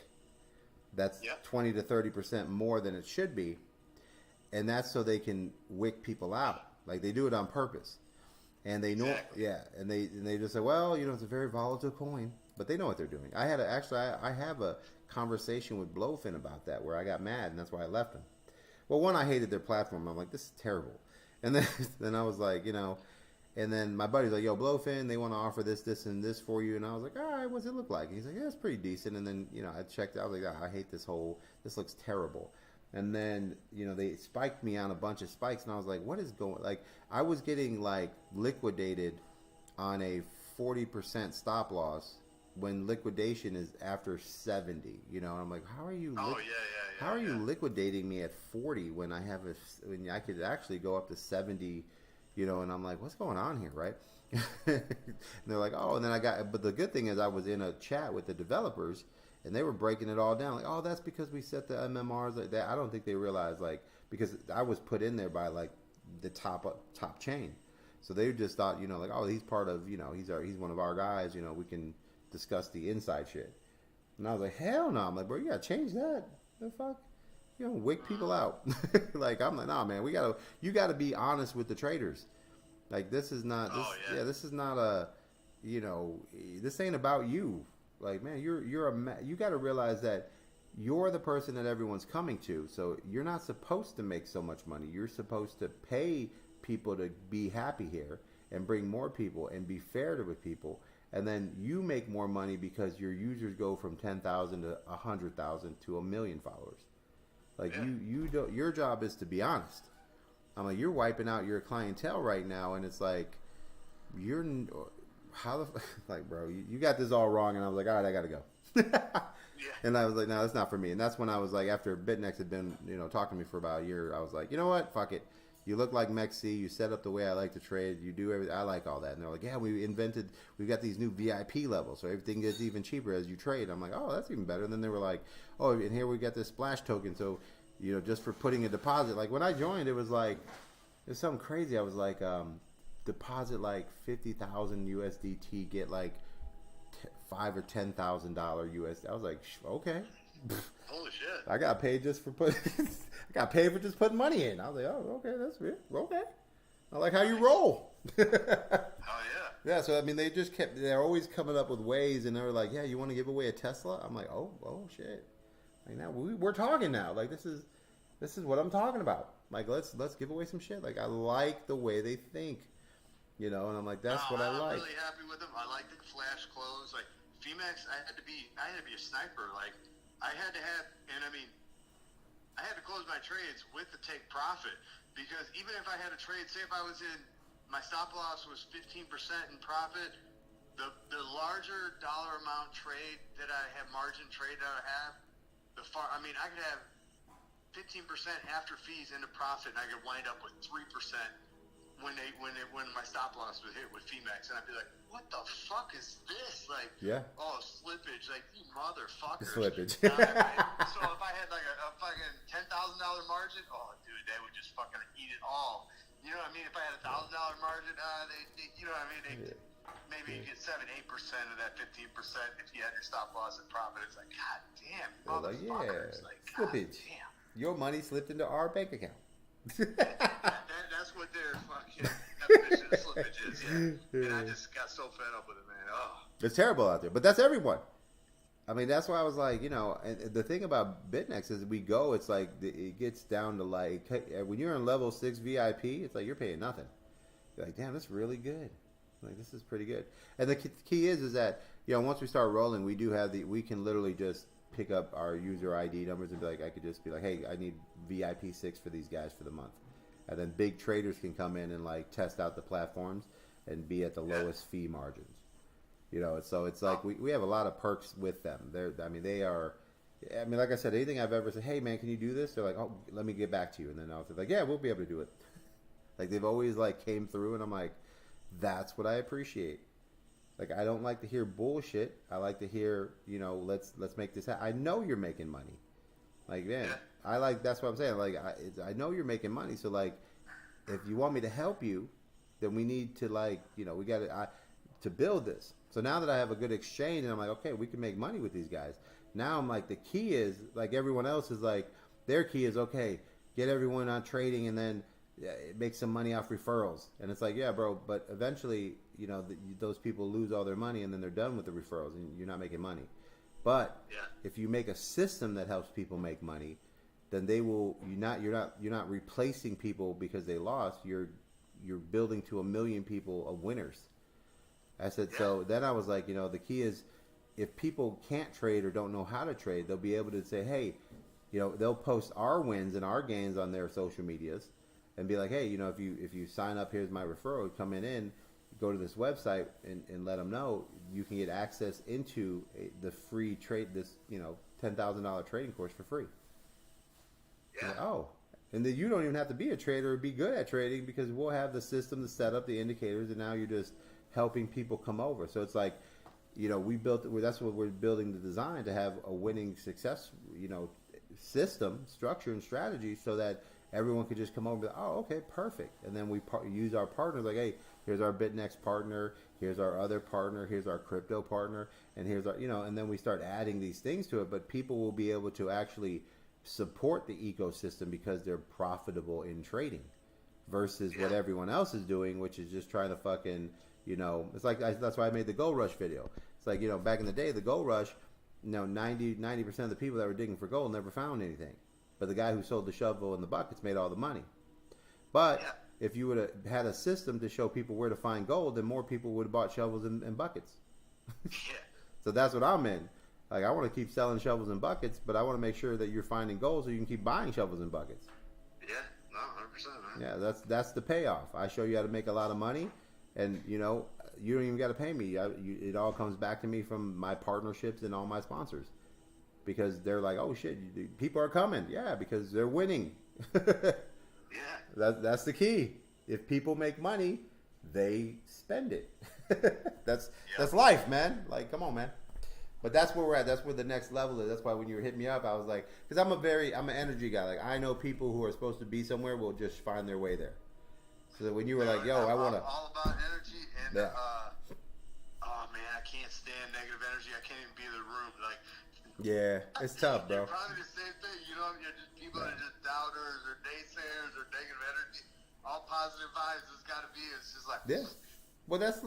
That's 20 to 30% more than it should be, and that's so they can wick people out. Like they do it on purpose, and they know, and they just say, well, you know, it's a very volatile coin, but they know what they're doing. I have a conversation with Blowfin about that where I got mad, and that's why I left them. Well, one, I hated their platform. I'm like, this is terrible, and then I was like, you know. And then my buddy's like, yo, Blowfin, they want to offer this, this, and this for you. And I was like, all right, what's it look like? And he's like, yeah, it's pretty decent. And then, you know, I checked out. I was like, oh, I hate this looks terrible. And then, you know, they spiked me on a bunch of spikes. And I was like, what is going, like, I was getting, like, liquidated on a 40% stop loss when liquidation is after 70? You know, and I'm like, how are you? How are you liquidating me at 40 when I have when I could actually go up to 70? You know, and I'm like, what's going on here, right? And they're like, oh, and then but the good thing is I was in a chat with the developers, and they were breaking it all down. Like, oh, that's because we set the MMRs like that. I don't think they realized, like, because I was put in there by like the top chain, so they just thought, you know, like, oh, he's part of, you know, he's one of our guys. You know, we can discuss the inside shit. And I was like, hell no. I'm like, bro, you gotta change that. The fuck. You know, wake people out. Like, I'm like, nah, man, you gotta be honest with the traders. Like, this is not, this is not a, you know, this ain't about you. Like, man, you got to realize that you're the person that everyone's coming to. So you're not supposed to make so much money. You're supposed to pay people to be happy here and bring more people and be fair with people. And then you make more money because your users go from 10,000 to 100,000 to 1 million followers. Like, your job is to be honest. I'm like, you're wiping out your clientele right now, and it's like, like, bro, you got this all wrong. And I was like, all right, I got to go. And I was like, no, that's not for me. And that's when I was like, after BitNext had been, you know, talking to me for about a year, I was like, you know what? Fuck it. You look like Mexi. You set up the way I like to trade. You do everything. I like all that. And they're like, yeah, we've got these new VIP levels, so everything gets even cheaper as you trade. I'm like, oh, that's even better. And then they were like, oh, and here we got this splash token. So, you know, just for putting a deposit. Like, when I joined, it was something crazy. I was like, deposit like 50,000 USDT, get like $5,000 or $10,000 USD. I was like, okay. Holy shit! I got paid just for putting money in. I was like, oh, okay, that's weird. Okay, I like how you roll. Oh yeah. Yeah. So I mean, they're always coming up with ways, and they're like, yeah, you want to give away a Tesla? I'm like, oh shit. Like, now we're talking now. Like, this is what I'm talking about. Like, let's give away some shit. Like, I like the way they think, you know. And I'm like, that's what I like. I'm really happy with them. I like the flash close. Like Femex, I had to be a sniper. Like, I had to have, and I mean, I had to close my trades with the take profit, because even if I had a trade, say if I was in, my stop loss was 15% in profit, the larger dollar amount trade that I have, margin trade that I have, I could have 15% after fees into profit, and I could wind up with 3% when my stop loss would hit with Femex, and I'd be like, what the fuck is this? Like, oh, slippage, like, you motherfuckers. Slippage. So if I had like a fucking $10,000 margin, oh, dude, they would just fucking eat it all. You know what I mean? If I had $1,000 margin, they you know what I mean? Maybe you get 7-8% of that 15% if you had your stop loss and profit. It's like, god damn, motherfuckers. Like, slippage. God damn. Your money slipped into our bank account. That's what their fucking definition of slippage is, yeah. And I just got so fed up with it, man. Oh. It's terrible out there, but that's everyone. I mean, that's why I was like, you know, and the thing about BitNext is it's like, it gets down to like, when you're in level 6 VIP, it's like you're paying nothing. You're like, damn, that's really good. Like, this is pretty good. And the key is that, you know, once we start rolling, we can literally just pick up our user ID numbers and be like, I could just be like, hey, I need VIP 6 for these guys for the month. And then big traders can come in and like test out the platforms and be at the lowest fee margins. You know, so it's like we have a lot of perks with them. They are, like I said, anything I've ever said, hey man, can you do this? They're like, oh, let me get back to you. And then I was like, yeah, we'll be able to do it. Like, they've always like came through, and I'm like, that's what I appreciate. Like, I don't like to hear bullshit. I like to hear, you know, let's make this happen. I know you're making money. Like, man, that's what I'm saying. Like, I know you're making money. So like, if you want me to help you, then we need to, like, you know, we got to build this. So now that I have a good exchange, and I'm like, okay, we can make money with these guys. Now I'm like, the key is, like everyone else is like, their key is, okay, get everyone on trading and then make some money off referrals. And it's like, yeah, bro, but eventually, you know, those people lose all their money and then they're done with the referrals and you're not making money. But if you make a system that helps people make money, then you're not replacing people because they lost. You're building to 1 million people of winners. I said, so then I was like, you know, the key is, if people can't trade or don't know how to trade, they'll be able to say, hey, you know, they'll post our wins and our gains on their social medias and be like, hey, you know, if you sign up, here's my referral, come in, go to this website and let them know you can get access into the free trade, this, $10,000 trading course for free. Yeah. Like, oh, and then you don't even have to be a trader or be good at trading, because we'll have the system, the setup, the indicators, and now you're just helping people come over. So it's like, that's what we're building the design to have a winning success, system, structure, and strategy, so that everyone could just come over and be like, oh, okay, perfect. And then we use our partners, like, hey, here's our BitNext partner, here's our other partner, here's our crypto partner, and here's our, and then we start adding these things to it. But people will be able to actually support the ecosystem because they're profitable in trading versus what everyone else is doing, which is just trying to fucking, it's like, that's why I made the Gold Rush video. It's like, back in the day, the Gold Rush, 90% of the people that were digging for gold never found anything. But the guy who sold the shovel and the buckets made all the money. But if you would have had a system to show people where to find gold, then more people would have bought shovels and buckets. So that's what I'm in. Like, I want to keep selling shovels and buckets, but I want to make sure that you're finding gold so you can keep buying shovels and buckets. Yeah, no, 100%, man. Yeah, that's the payoff. I show you how to make a lot of money, and you don't even got to pay me. It all comes back to me from my partnerships and all my sponsors, because they're like, oh shit, people are coming. Yeah, because they're winning. That's the key. If people make money, they spend it. That's life, man. Like, come on, man. But that's where we're at. That's where the next level is. That's why when you were hitting me up, I was like, because I'm an energy guy. Like, I know people who are supposed to be somewhere will just find their way there. So when you were like, yo, I want to. All about energy and, oh man, I can't stand negative energy. I can't even be in the room. Like, yeah, it's tough, bro. Probably the same thing. You're just people that are just doubters or naysayers or negative energy. All positive vibes. It's got to be. It's just like. Yeah. Well, it's.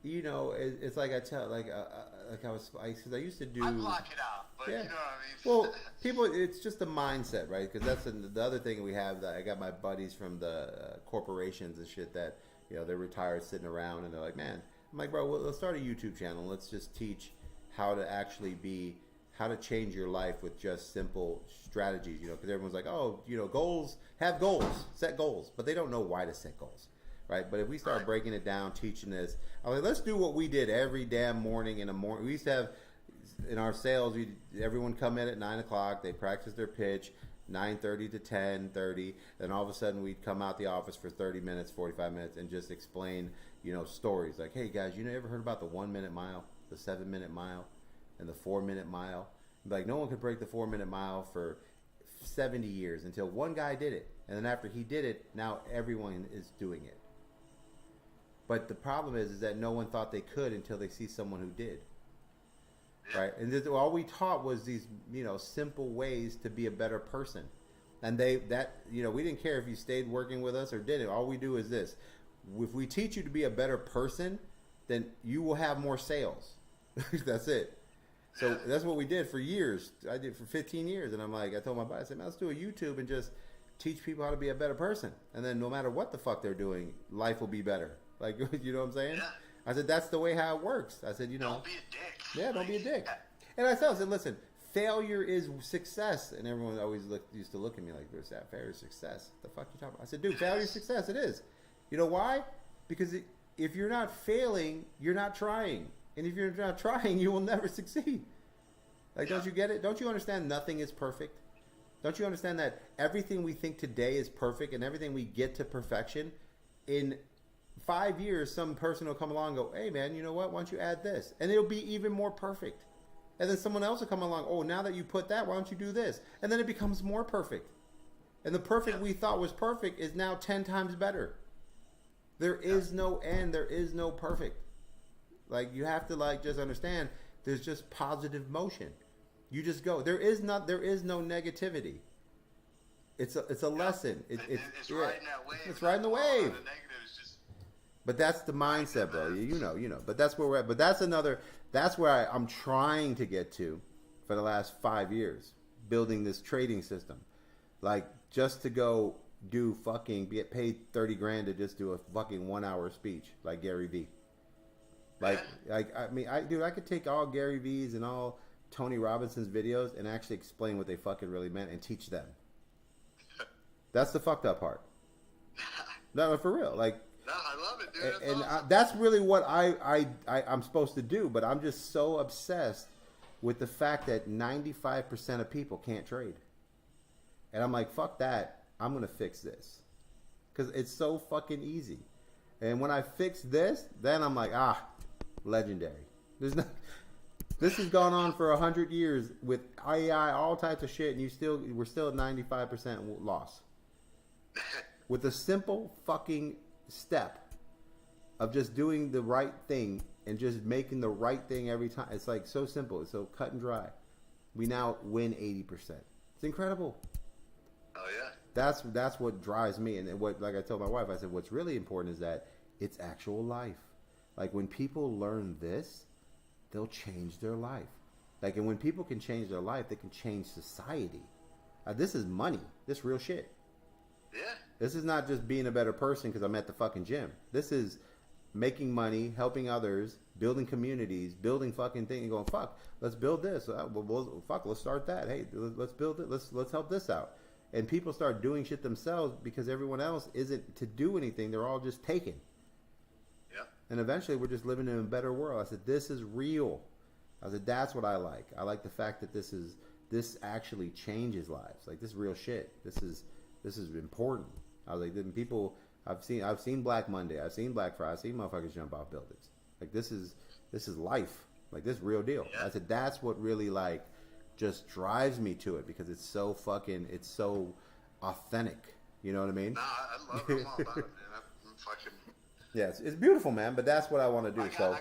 It's like I tell, I used to do. I block it out, but yeah. You know what I mean. Well, people, it's just the mindset, right? Because that's the other thing we have. That I got my buddies from the corporations and shit that they're retired, sitting around, and they're like, man, I'm like, bro, let's start a YouTube channel. Let's just teach how to change your life with just simple strategies. Because everyone's like, oh, goals, have goals, set goals, but they don't know why to set goals. Right, but if we start breaking it down, teaching this, I'm like, let's do what we did every damn morning in the morning. We used to have in our sales, everyone come in at 9 o'clock. They practice their pitch, 9:30 to 10:30. Then all of a sudden, we'd come out the office for 30 minutes, 45 minutes, and just explain, stories like, hey guys, ever heard about the 1 minute mile, the 7 minute mile, and the 4 minute mile? Like, no one could break the 4 minute mile for 70 years until one guy did it, and then after he did it, now everyone is doing it. But the problem is that no one thought they could until they see someone who did. Right? And all we taught was these, simple ways to be a better person. And we didn't care if you stayed working with us or didn't. All we do is this. If we teach you to be a better person, then you will have more sales. That's it. So that's what we did for years. I did for 15 years. And I told my buddy, I said, man, let's do a YouTube and just teach people how to be a better person. And then no matter what the fuck they're doing, life will be better. Like, you know what I'm saying? Yeah. I said, that's the way how it works. I said, Don't be a dick. Yeah, don't be a dick. And I said, listen, failure is success. And everyone always used to look at me like, there's that failure is success. What the fuck you talking about? I said, dude, failure is success. It is. You know why? Because if you're not failing, you're not trying. And if you're not trying, you will never succeed. Like, don't you get it? Don't you understand nothing is perfect? Don't you understand that everything we think today is perfect and everything we get to perfection, in 5 years, some person will come along and go, hey, man, you know what? Why don't you add this? And it'll be even more perfect. And then someone else will come along, oh, now that you put that, why don't you do this? And then it becomes more perfect. And the perfect we thought was perfect is now 10 times better. There is no end. There is no perfect. Like, you have to, just understand there's just positive motion. You just go. There is no negativity. It's a lesson. It's riding that wave. It's riding the wave. The negative is just. But that's the mindset, bro. You know. But that's where we're at. But that's where I'm trying to get to for the last 5 years, building this trading system. Like, just to go get paid 30 grand to just do a fucking 1 hour speech like Gary Vee. I could take all Gary V's and all Tony Robinson's videos and actually explain what they fucking really meant and teach them. That's the fucked up part. No, for real. Like, no, I love it. dude. That's and awesome. that's really what I'm supposed to do. But I'm just so obsessed with the fact that 95% of people can't trade, and I'm like, fuck that. I'm gonna fix this because it's so fucking easy. And when I fix this, then I'm like, legendary. There's no. This has gone on for 100 years with AI, all types of shit, and we're still at 95% loss. With a simple fucking step of just doing the right thing and just making the right thing every time. It's like so simple. It's so cut and dry. We now win 80%. It's incredible. Oh yeah. That's what drives me. And what, like I told my wife, I said, what's really important is that it's actual life. Like when people learn this, they'll change their life. Like, and when people can change their life, they can change society. This is money. This real shit. Yeah. This is not just being a better person because I'm at the fucking gym. This is making money, helping others, building communities, building fucking things, and going, fuck, let's build this. Fuck, let's start that. Hey, let's build it. Let's help this out. And people start doing shit themselves because everyone else isn't to do anything. They're all just taking. Yeah. And eventually we're just living in a better world. I said, this is real. I said, that's what I like. I like the fact that this actually changes lives. Like, this is real shit. This is important. I was like, then people, I've seen Black Monday. I've seen Black Friday. I've seen motherfuckers jump off buildings. Like, this is life. Like, this is real deal. Yeah. I said, that's what really, like, just drives me to it because it's so authentic. You know what I mean? Nah, I love it. I'm all about it, man. I'm fucking... Yeah, it's beautiful, man. But that's what I want to do. I shattered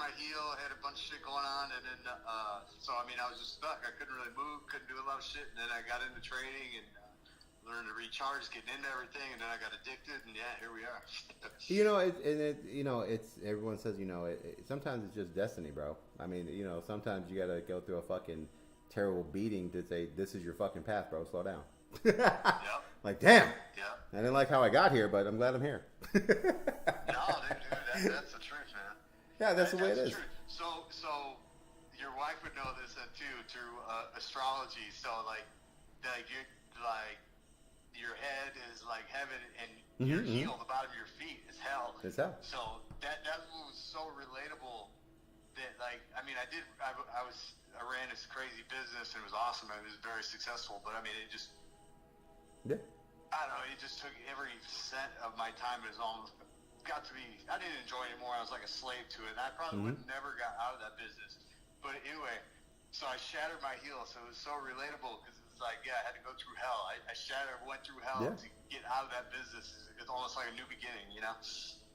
my heel. I had a bunch of shit going on, and then so I mean, I was just stuck. I couldn't really move, couldn't do a lot of shit. And then I got into training and learned to recharge, getting into everything, and then I got addicted, and yeah, here we are. It's everyone says, sometimes it's just destiny, bro. I mean, sometimes you gotta go through a fucking terrible beating to say this is your fucking path, bro. Slow down. Yep. Like, damn. Yeah. I didn't like how I got here, but I'm glad I'm here. No, dude, that's the truth, man. Yeah, that's the way it is. True. So your wife would know this too through astrology. So your head is like heaven, and your heel, the bottom of your feet, is hell. It's hell. So that was so relatable. That I ran this crazy business and it was awesome. It was very successful, but I mean it just. Yeah. I don't know. It just took every cent of my time. It was almost got to be. I didn't enjoy it anymore. I was like a slave to it. And I probably would never got out of that business. But anyway, so I shattered my heel. So it was so relatable because it's like, yeah, I had to go through hell. I went through hell to get out of that business. It's almost like a new beginning,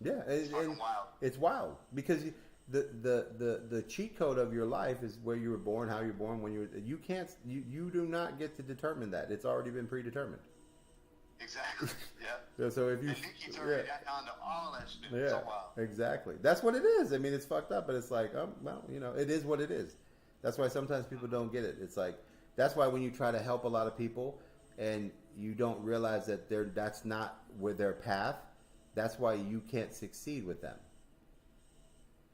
Yeah, it's fucking wild. It's wild because the cheat code of your life is where you were born, how you're born, when you do not get to determine that. It's already been predetermined. Exactly. Yeah. So if you, and Nikki's already onto all that shit. Yeah, so wild. Exactly. That's what it is. I mean, it's fucked up, but it's like, it is what it is. That's why sometimes people don't get it. It's like, that's why when you try to help a lot of people and you don't realize that that's not with their path, that's why you can't succeed with them.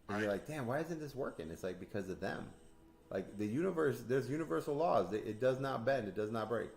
And you're like, damn, why isn't this working? It's like, because of them. Like the universe, there's universal laws. It does not bend. It does not break.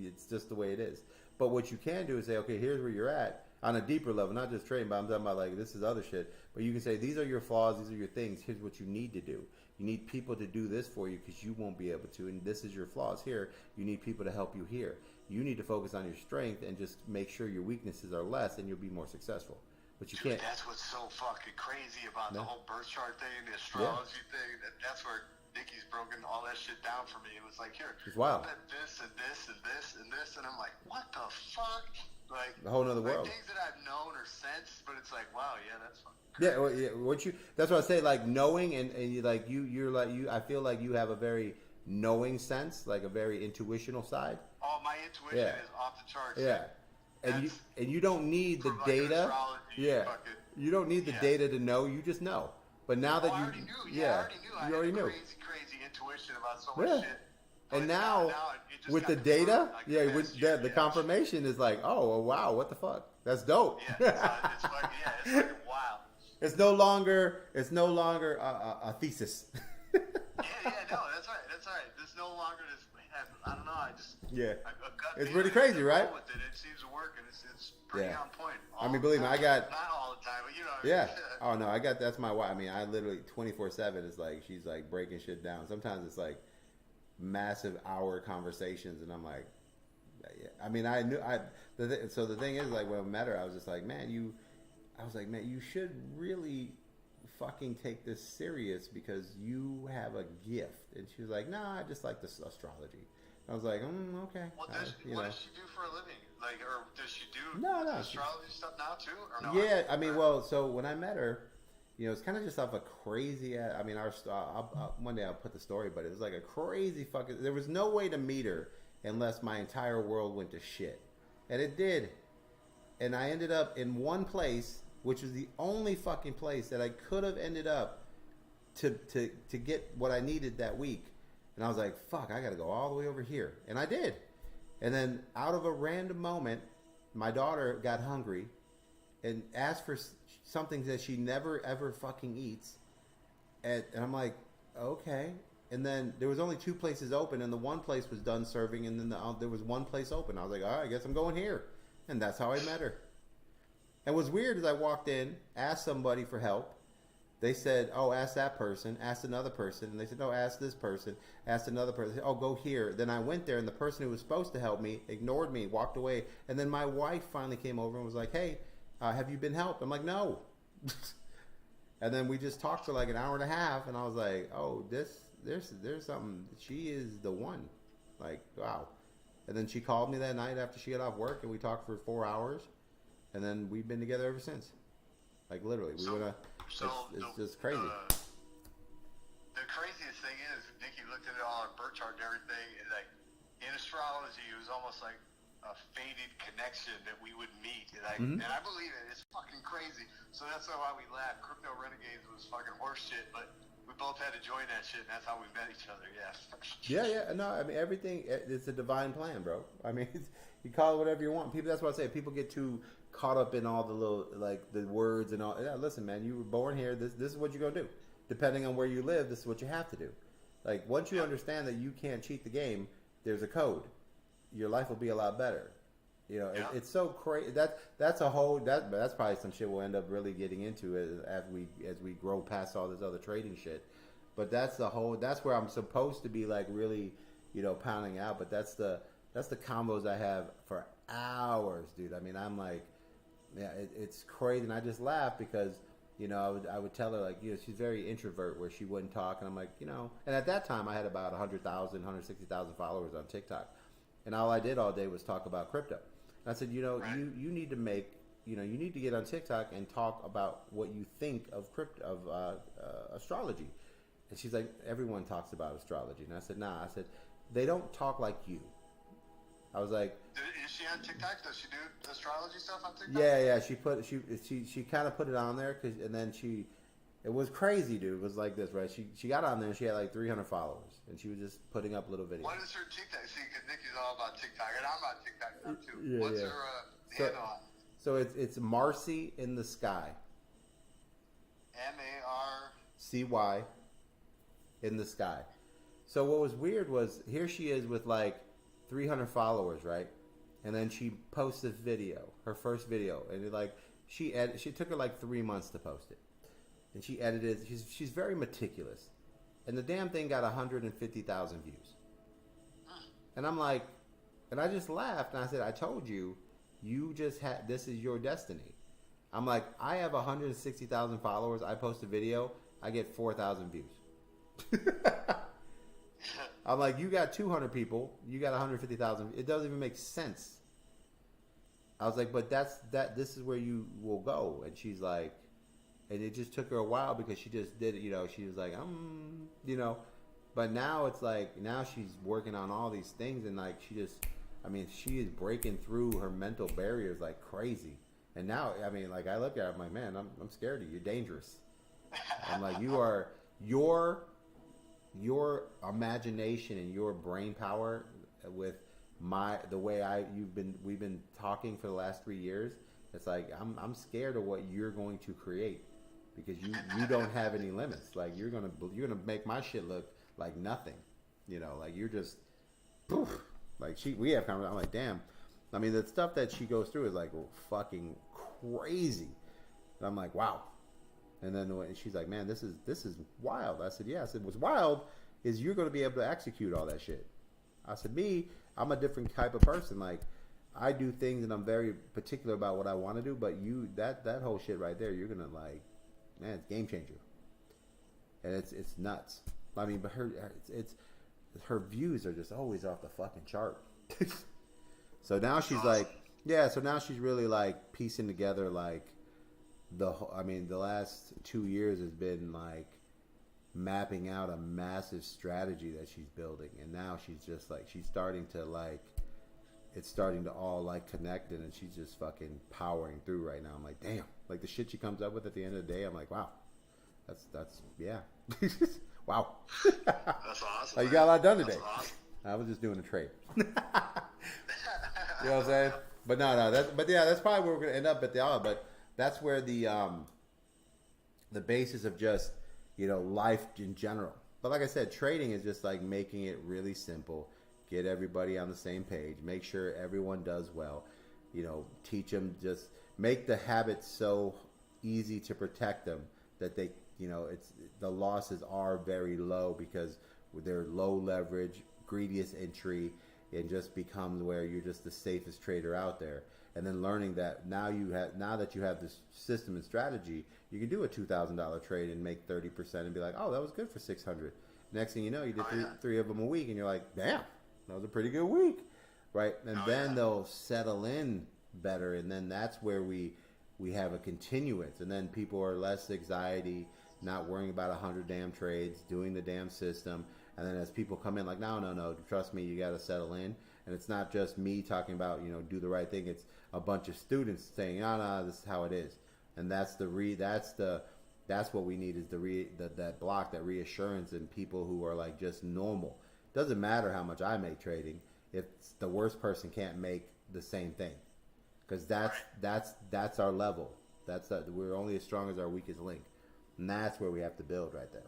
It's just the way it is. But what you can do is say, okay, here's where you're at on a deeper level, not just trading, but I'm talking about like, this is other shit. But you can say, these are your flaws. These are your things. Here's what you need to do. You need people to do this for you because you won't be able to. And this is your flaws here. You need people to help you here. You need to focus on your strength and just make sure your weaknesses are less and you'll be more successful. But you can't. That's what's so fucking crazy about the whole birth chart thing, the astrology thing. That's where Nikki's broken all that shit down for me. It was like, here, it's wild. This and this and this and this, and I'm like, what the fuck? Like a whole nother world. Things that I've known or sensed, but it's like, wow, yeah, that's fun. Yeah, that's what I say. Like knowing, and I feel like you have a very knowing sense, like a very intuitional side. Oh, my intuition is off the charts. Yeah, and you don't need the data. Yeah, you don't need the data to know. You just know. But now that I already knew. Yeah, I already knew. Crazy intuition about so much shit. And now with the data, the confirmation is like, oh wow, what the fuck? That's dope. Yeah, it's fucking wild. It's no longer a thesis. No, that's right. There's no longer this. I don't know. It's pretty crazy, right? With it. It seems to work. work, and it's pretty Yeah. on point. I mean, believe me, I got. Not all the time, but you know. Yeah. Oh no, I got. That's my wife. I mean, I literally 24/7 is like she's like breaking shit down. Sometimes it's like massive hour conversations, and I'm like, yeah. I mean, I knew I. So the thing is, like when I met her, I was just like, man, you. I was like, man, you should really fucking take this serious because you have a gift. And she was like, nah, I just like this astrology. I was like, okay. What does she do for a living? Like, or does she do No. astrology stuff now too? Or no? Yeah, I mean, well, so when I met her, you know, it's kind of just off a crazy. I mean, one day I'll put the story, but it was like a crazy fucking. There was no way to meet her unless my entire world went to shit, and it did. And I ended up in one place, which was the only fucking place that I could have ended up to get what I needed that week. And I was like, fuck, I got to go all the way over here. And I did. And then out of a random moment, my daughter got hungry and asked for something that she never ever fucking eats. And I'm like, okay. And then there was only 2 places open, and the one place was done serving, and then there was one place open. I was like, all right, I guess I'm going here. And that's how I met her. And what's weird is I walked in, asked somebody for help. They said, oh, ask that person, ask another person. And they said, no, ask this person, ask another person. Oh, go here. Then I went there, and the person who was supposed to help me ignored me, walked away. And then my wife finally came over and was like, hey, have you been helped? I'm like, no. And then we just talked for like an hour and a half, and I was like, oh, there's something. She is the one. Like, wow. And then she called me that night after she got off work, and we talked for 4 hours. And then we've been together ever since. Like, literally. It's just crazy. The craziest thing is, Nikki looked at it all on birth chart and everything, and like, in astrology, it was almost like a fated connection that we would meet. And I believe it. It's fucking crazy. So that's why we laugh. Crypto Renegades was fucking horse shit, but we both had to join that shit, and that's how we met each other, yeah. Yeah. No, I mean, everything, it's a divine plan, bro. I mean, you call it whatever you want. People, that's what I say. People get too caught up in all the little, like, the words and all. Yeah, listen, man, you were born here. This is what you're going to do. Depending on where you live, this is what you have to do. Like, once you understand that you can't cheat the game, there's a code. Your life will be a lot better. You know, it's so crazy. That's probably some shit we'll end up really getting into as we grow past all this other trading shit. But that's where I'm supposed to be, like, really, you know, pounding out. But that's the combos I have for hours, dude. I mean, I'm like, yeah, it's crazy. And I just laugh because, you know, I would tell her, like, you know, she's very introvert where she wouldn't talk. And I'm like, you know, and at that time I had about 100,000, 160,000 followers on TikTok. And all I did all day was talk about crypto. And I said, you know, you need to make, you know, you need to get on TikTok and talk about what you think of astrology. And she's like, everyone talks about astrology. And I said, nah. I said, they don't talk like you. I was like, is she on TikTok? Does she do astrology stuff on TikTok? Yeah. She kind of put it on there and then it was crazy, dude. It was like this, right? She got on there and she had like 300 followers, and she was just putting up little videos. What is her TikTok? See, because Nikki's all about TikTok, and I'm on TikTok now too. Yeah, What's her handle on? So it's Marcy in the Sky. MARCY in the Sky. So what was weird was here she is with like 300 followers, right? And then she posts this video, her first video, and she took her like 3 months to post it, and she edited. She's very meticulous, and the damn thing got 150,000 views. And I'm like, and I just laughed and I said, I told you, you just had, this is your destiny. I'm like, I have 160,000 followers. I post a video, I get 4,000 views. I'm like, you got 200 people, you got 150,000. It doesn't even make sense. I was like, but this is where you will go. And she's like, and it just took her a while because she just did it, you know, she was like, you know, but now it's like, now she's working on all these things, and like, she is breaking through her mental barriers like crazy. And now, I mean, like, I look at her, I'm like, man, I'm scared of you. You're dangerous. I'm like, your imagination and your brain power with the way we've been talking for the last 3 years. It's like, I'm scared of what you're going to create because you don't have any limits. Like, you're gonna make my shit look like nothing, you know, like you're just poof. Like we have conversations. I'm like, damn. I mean, the stuff that she goes through is like fucking crazy. And I'm like, wow. And then she's like, man, this is wild. I said, yeah. I said, what's wild is you're going to be able to execute all that shit. I said, I'm a different type of person. Like, I do things and I'm very particular about what I want to do, but that whole shit right there, you're gonna like, man, it's game changer, and it's nuts. I mean, but her views are just always off the fucking chart. So now she's like, yeah. So now she's really like piecing together like I mean, the last 2 years has been like mapping out a massive strategy that she's building, and now she's just like she's starting to like. It's starting to all like connect, and she's just fucking powering through right now. I'm like, damn, like the shit she comes up with at the end of the day. I'm like, wow, that's yeah, wow. That's awesome. You got a lot done today. Awesome. I was just doing a trade. You know what I'm saying? But no, that's probably where we're gonna end up at the end. But that's where the basis of just life in general. But like I said, trading is just like making it really simple. Get everybody on the same page. Make sure everyone does well. Teach them. Just make the habit so easy to protect them that they, the losses are very low because they're low leverage, greediest entry, and just becomes where you're just the safest trader out there. And then learning that now that you have this system and strategy, you can do a $2,000 trade and make 30% and be like, oh, that was good for 600. Next thing you know, you did three of them a week, and you're like, damn. That was a pretty good week, right? And then they'll settle in better, and then that's where we have a continuance, and then people are less anxiety, not worrying about 100 damn trades, doing the damn system, and then as people come in, like, no, trust me, you got to settle in, and it's not just me talking about do the right thing. It's a bunch of students saying, no, this is how it is, and that's what we need is that block, that reassurance in people who are like just normal. Doesn't matter how much I make trading if the worst person can't make the same thing, because that's our level. We're only as strong as our weakest link, and that's where we have to build right there.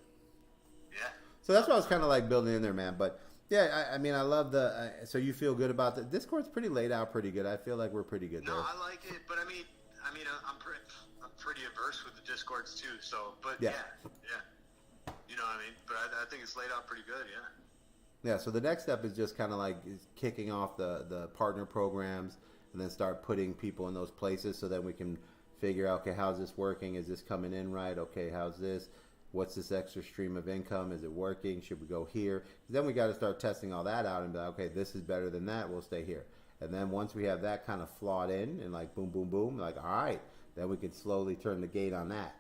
Yeah. So that's what I was kind of like building in there, man. But yeah, I mean, I love the. So you feel good about the Discord's pretty laid out, pretty good. I feel like we're pretty good there. No, I like it, but I mean, I'm pretty averse with the Discords too. So, but yeah. You know what I mean? But I think it's laid out pretty good. Yeah. Yeah, so the next step is just kind of like kicking off the partner programs and then start putting people in those places so that we can figure out, okay, how's this working? Is this coming in right? Okay, how's this? What's this extra stream of income? Is it working? Should we go here? Then we got to start testing all that out and be like, okay, this is better than that. We'll stay here. And then once we have that kind of flawed in and like boom, boom, boom, like, all right, then we can slowly turn the gate on that.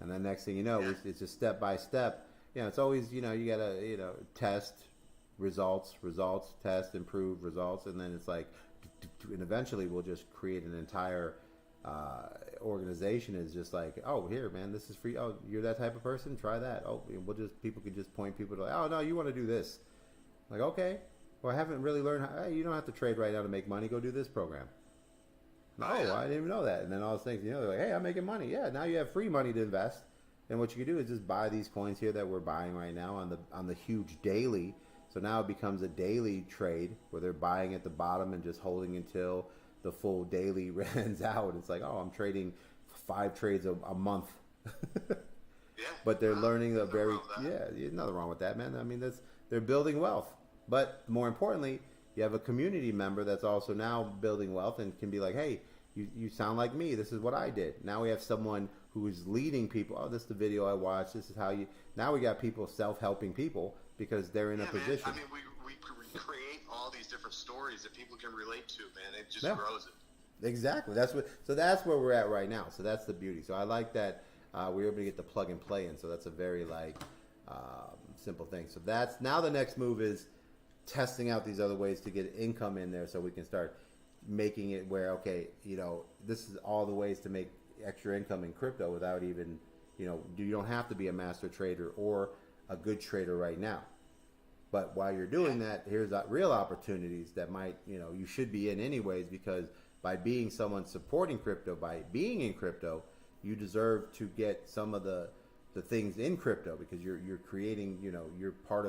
And then next thing you know, it's just step by step. It's always, you got to, test, results, test, improve, results, and then it's like, and eventually we'll just create an entire organization. Is just like, oh, here, man, this is free. Oh, you're that type of person, try that. Oh, people can just point people to like, oh no, you want to do this, like, okay, well, I haven't really learned how. Hey, you don't have to trade right now to make money. Go do this program. Oh, I didn't even know that. And then all those things, they're like, hey, I'm making money. Yeah, now you have free money to invest, and what you can do is just buy these coins here that we're buying right now on the huge daily. So now it becomes a daily trade where they're buying at the bottom and just holding until the full daily runs out. It's like, oh, I'm trading 5 trades a month. But they're learning there's nothing wrong with that, man. I mean, they're building wealth. But more importantly, you have a community member that's also now building wealth and can be like, hey, you sound like me. This is what I did. Now we have someone who is leading people. Oh, this is the video I watched. This is how you. Now we got people self-helping people because they're in a position. I mean, we create all these different stories that people can relate to, man. It just grows it. Exactly. That's where we're at right now. So that's the beauty. So I like that we were able to get the plug and play in. So that's a very simple thing. So that's now the next move is testing out these other ways to get income in there, so we can start making it where, okay, this is all the ways to make extra income in crypto without even, you don't have to be a master trader or a good trader right now. But while you're doing that, here's real opportunities that might, you should be in anyways, because by being someone supporting crypto, by being in crypto, you deserve to get some of the things in crypto, because you're creating, you're part of